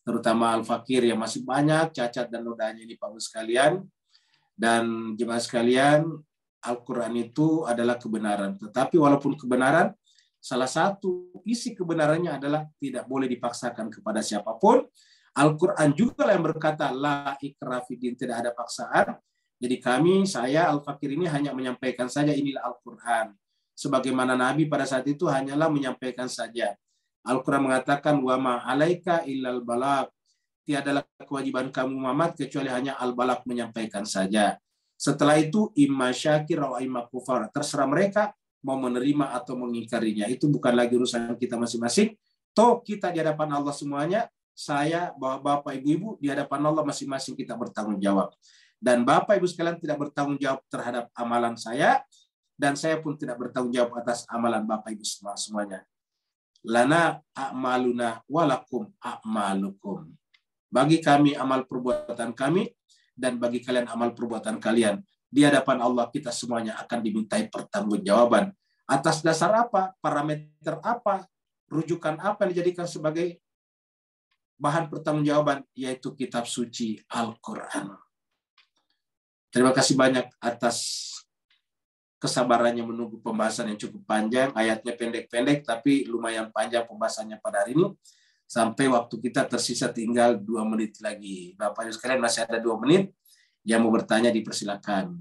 terutama al-fakir yang masih banyak cacat dan nodanya ini Pak sekalian. Dan jemaah sekalian, Al-Quran itu adalah kebenaran. Tetapi walaupun kebenaran, salah satu isi kebenarannya adalah tidak boleh dipaksakan kepada siapapun. Al-Quran juga yang berkata, la ikraha fiddin, tidak ada paksaan. Jadi saya, Al-Fakir ini hanya menyampaikan saja inilah Al-Quran. Sebagaimana Nabi pada saat itu hanyalah menyampaikan saja. Al-Quran mengatakan, wa ma alaika illal balagh. Tiadalah kewajiban kamu Muhammad kecuali hanya al-balagh, menyampaikan saja. Setelah itu, imma syakir wa imma kufar. Terserah mereka mau menerima atau mengingkarinya. Itu bukan lagi urusan kita masing-masing. Toh kita di hadapan Allah semuanya, saya, Bapak, Ibu-Ibu, di hadapan Allah masing-masing kita bertanggung jawab. Dan Bapak, Ibu sekalian tidak bertanggung jawab terhadap amalan saya, dan saya pun tidak bertanggung jawab atas amalan Bapak, Ibu semuanya. Lana a'maluna walakum a'malukum. Bagi kami amal perbuatan kami, dan bagi kalian amal perbuatan kalian. Di hadapan Allah kita semuanya akan dimintai pertanggungjawaban. Atas dasar apa? Parameter apa? Rujukan apa yang dijadikan sebagai bahan pertanggungjawaban, yaitu kitab suci Al-Quran. Terima kasih banyak atas kesabarannya menunggu pembahasan yang cukup panjang. Ayatnya pendek-pendek, tapi lumayan panjang pembahasannya pada hari ini. Sampai waktu kita tersisa tinggal 2 menit lagi. Bapak Ibu sekalian, masih ada 2 menit. Yang mau bertanya dipersilakan.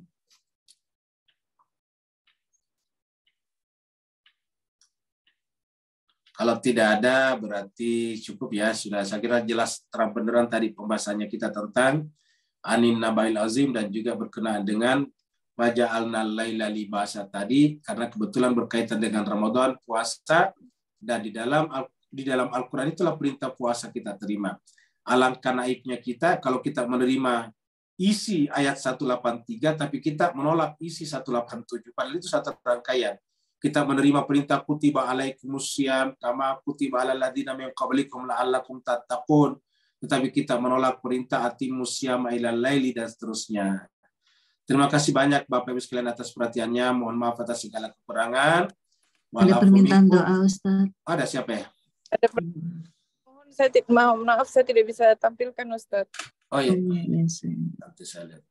Kalau tidak ada, berarti cukup ya. Sudah, saya kira jelas terang benderang tadi pembahasannya kita tentang Anin Nabail Azim, dan juga berkenaan dengan waja'alna laila libasa tadi, karena kebetulan berkaitan dengan Ramadan, puasa, dan di dalam Al-Quran itulah perintah puasa kita terima. Alangkah naibnya kita kalau kita menerima isi ayat 183, tapi kita menolak isi 187. Padahal itu satu rangkaian. Kita menerima perintah kutiba alaikumusiyam kama kutiba alal ladzina min qablikum la'allakum tattaqun, tetapi kita menolak perintah atimusyam ilal laili, dan seterusnya. Terima kasih banyak Bapak Ibu sekalian atas perhatiannya. Mohon maaf atas segala kekurangan. Ada permintaan doa Ustaz. Ada siapa ya? Ada maaf saya tidak bisa tampilkan Ustaz. Oh iya. Nanti saya lihat.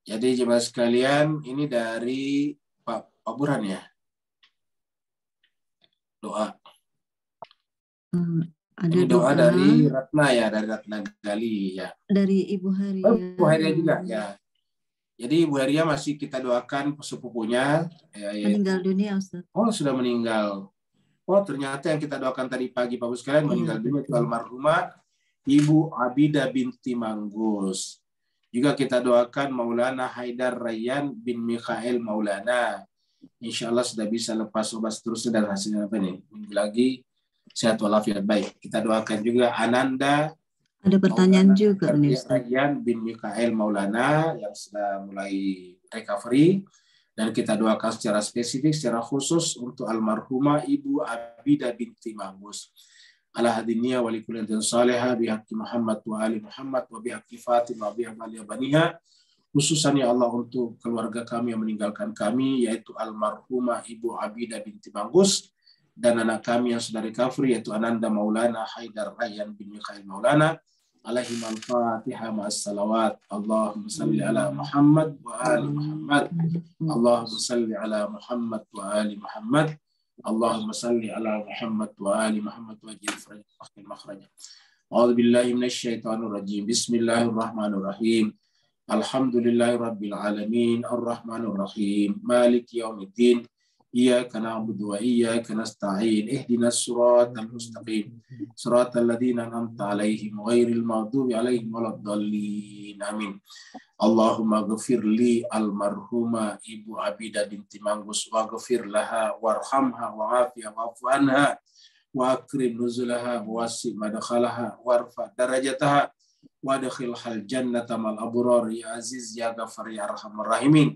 Jadi jemaah sekalian, ini dari Pak Burhan ya. Doa. Ada Ini doa doa dari Ratna ya, dari Ratna Gali ya. dari Ibu Haria. Oh, Bu Haria juga ya. Jadi Bu Haria masih kita doakan sepupunya ya, Meninggal dunia Ustaz. Oh, sudah meninggal. Oh, ternyata yang kita doakan tadi pagi Pak Bu sekalian meninggal dunia itu almarhumah Ibu Abidah binti Manggus. Juga kita doakan Maulana Haidar Rayyan bin Mikhail Maulana. Insya Allah sudah bisa lepas obat seterusnya dan hasilnya apa nih? Minggu lagi sehat walafiat baik. Kita doakan juga Ananda. Ada pertanyaan Maulana juga nih Ustaz. Rayyan bin Mikhail Maulana yang sudah mulai recovery. Dan kita doakan secara spesifik, secara khusus untuk almarhumah Ibu Abidah binti Manggus. Ala hadiniya wa likulli dan salihah bihaqqi Muhammad wa ali Muhammad wa bihaqqi Fatimah wa bihaqqi baniha. Khususan ya Allah untuk keluarga kami yang meninggalkan kami, yaitu almarhumah Ibu Abidah binti Manggus dan anak kami yang sudah recovery, yaitu Ananda Maulana Haidar Rayyan bin Mikhail Maulana. Alaihi al-Fatihah ma'as salawat. Allahumma salli ala Muhammad wa ali Muhammad. Allahumma salli ala Muhammad wa ali Muhammad. Allahumma salli ala Muhammad wa ali Muhammad wa ajil makhraja. A'udzu billahi minasyaitonir rajim. Bismillahirrahmanirrahim. Alhamdulillahi rabbil alamin. Arrahmanir rahim. Maliki yaumiddin. Iyyaka na'budu wa iyyaka nasta'in. Ihdinas siratal mustaqim. Siratal ladzina an'amta 'alaihim ghairil maghdubi 'alaihim waladdallin. Amin. Allahumma ghafir li almarhumah Ibu Abidah binti Manggus wa ghafir laha warhamha wa afiha wa'fu anha wa akrim nuzulaha wa wasi' madkhalaha warfa darajataha wa adkhilhal jannata mal abrar ya aziz ya ghafar ya arhamar rahimin.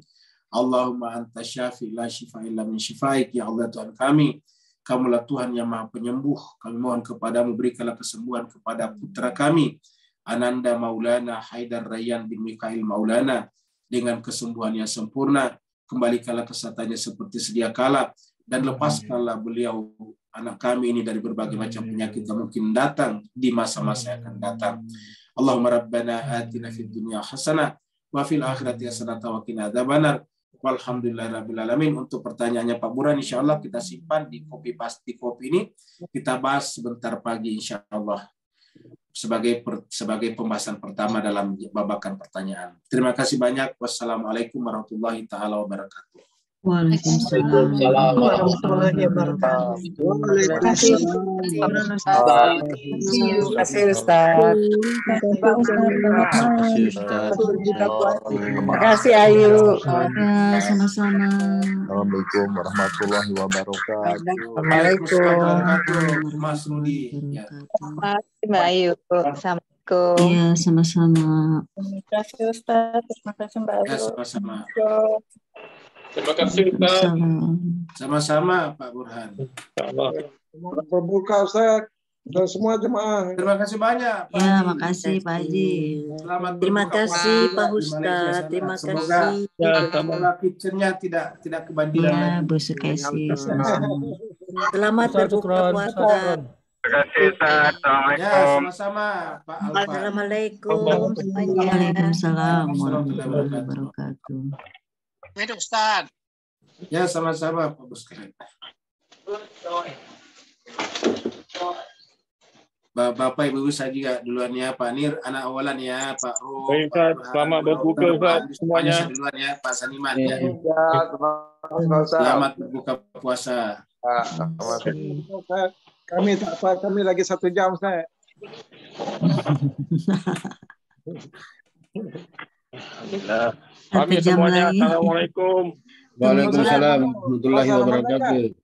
Allahumma anta syafi la shifa illa min shifaik. Ya Allah Tuhan kami, Kamulah Tuhan yang Maha Penyembuh. Kami mohon kepadamu berikanlah kesembuhan kepada putra kami Ananda Maulana Haidar Rayyan bin Mikhail Maulana dengan kesembuhan yang sempurna. Kembalikanlah kesehatannya seperti sedia kala dan lepaskanlah beliau anak kami ini dari berbagai macam penyakit yang mungkin datang di masa-masa yang akan datang. Allahumma rabbana atina fid dunya hasanah wa fil akhirati hasanah wa qina adzabannar. Walhamdulillahirabbil alamin. Untuk pertanyaannya Pak Burhan insyaallah kita simpan di kopi ini, kita bahas sebentar pagi insyaallah sebagai pembahasan pertama dalam babakan pertanyaan. Terima kasih banyak. Wassalamualaikum warahmatullahi taala wabarakatuh. Waalaikumsalam warahmatullahi wabarakatuh. Terima kasih Ustaz. Terima kasih Ayu. Ya, sama-sama. Assalamualaikum warahmatullahi wabarakatuh. Waalaikumsalam Mas Rudi. Ya. Terima kasih Mbak Ayu. Assalamualaikum. Iya, sama-sama. Terima kasih Ustaz. Terima kasih Mbak Ayu. Ya, sama-sama. Terima kasih Ustaz. Sama-sama Pak Burhan. Berbuka Ustaz dan semua jemaah. Terima kasih banyak Pak Ya, Haji. makasih Pak Haji. Selamat Terima berbuka kasih puasa Pak di Ustaz. Malaysia. Terima Semoga kasih. semoga kitchennya tidak kebanjiran Ya, lagi. Bu Sukesi, sama-sama. Selamat berbuka puasa. Ya, sama-sama Pak Alfa. Assalamualaikum semuanya. Waalaikumsalam warahmatullahi wabarakatuh. Ustaz. Ya, sama-sama Pak Bos keren. Bapak Ibu saya juga duluan ya Pak Nir, anak awalan ya Pak Ro. Baik Ustaz, selamat berbuka Ustaz semuanya. Duluan ya Pak Saniman ya. Ustaz. Selamat berbuka puasa. Kami tak apa, kami lagi 1 jam Ustaz. Kami Satu jam semuanya. lagi. Assalamualaikum. Waalaikumsalam warahmatullahi wabarakatuh.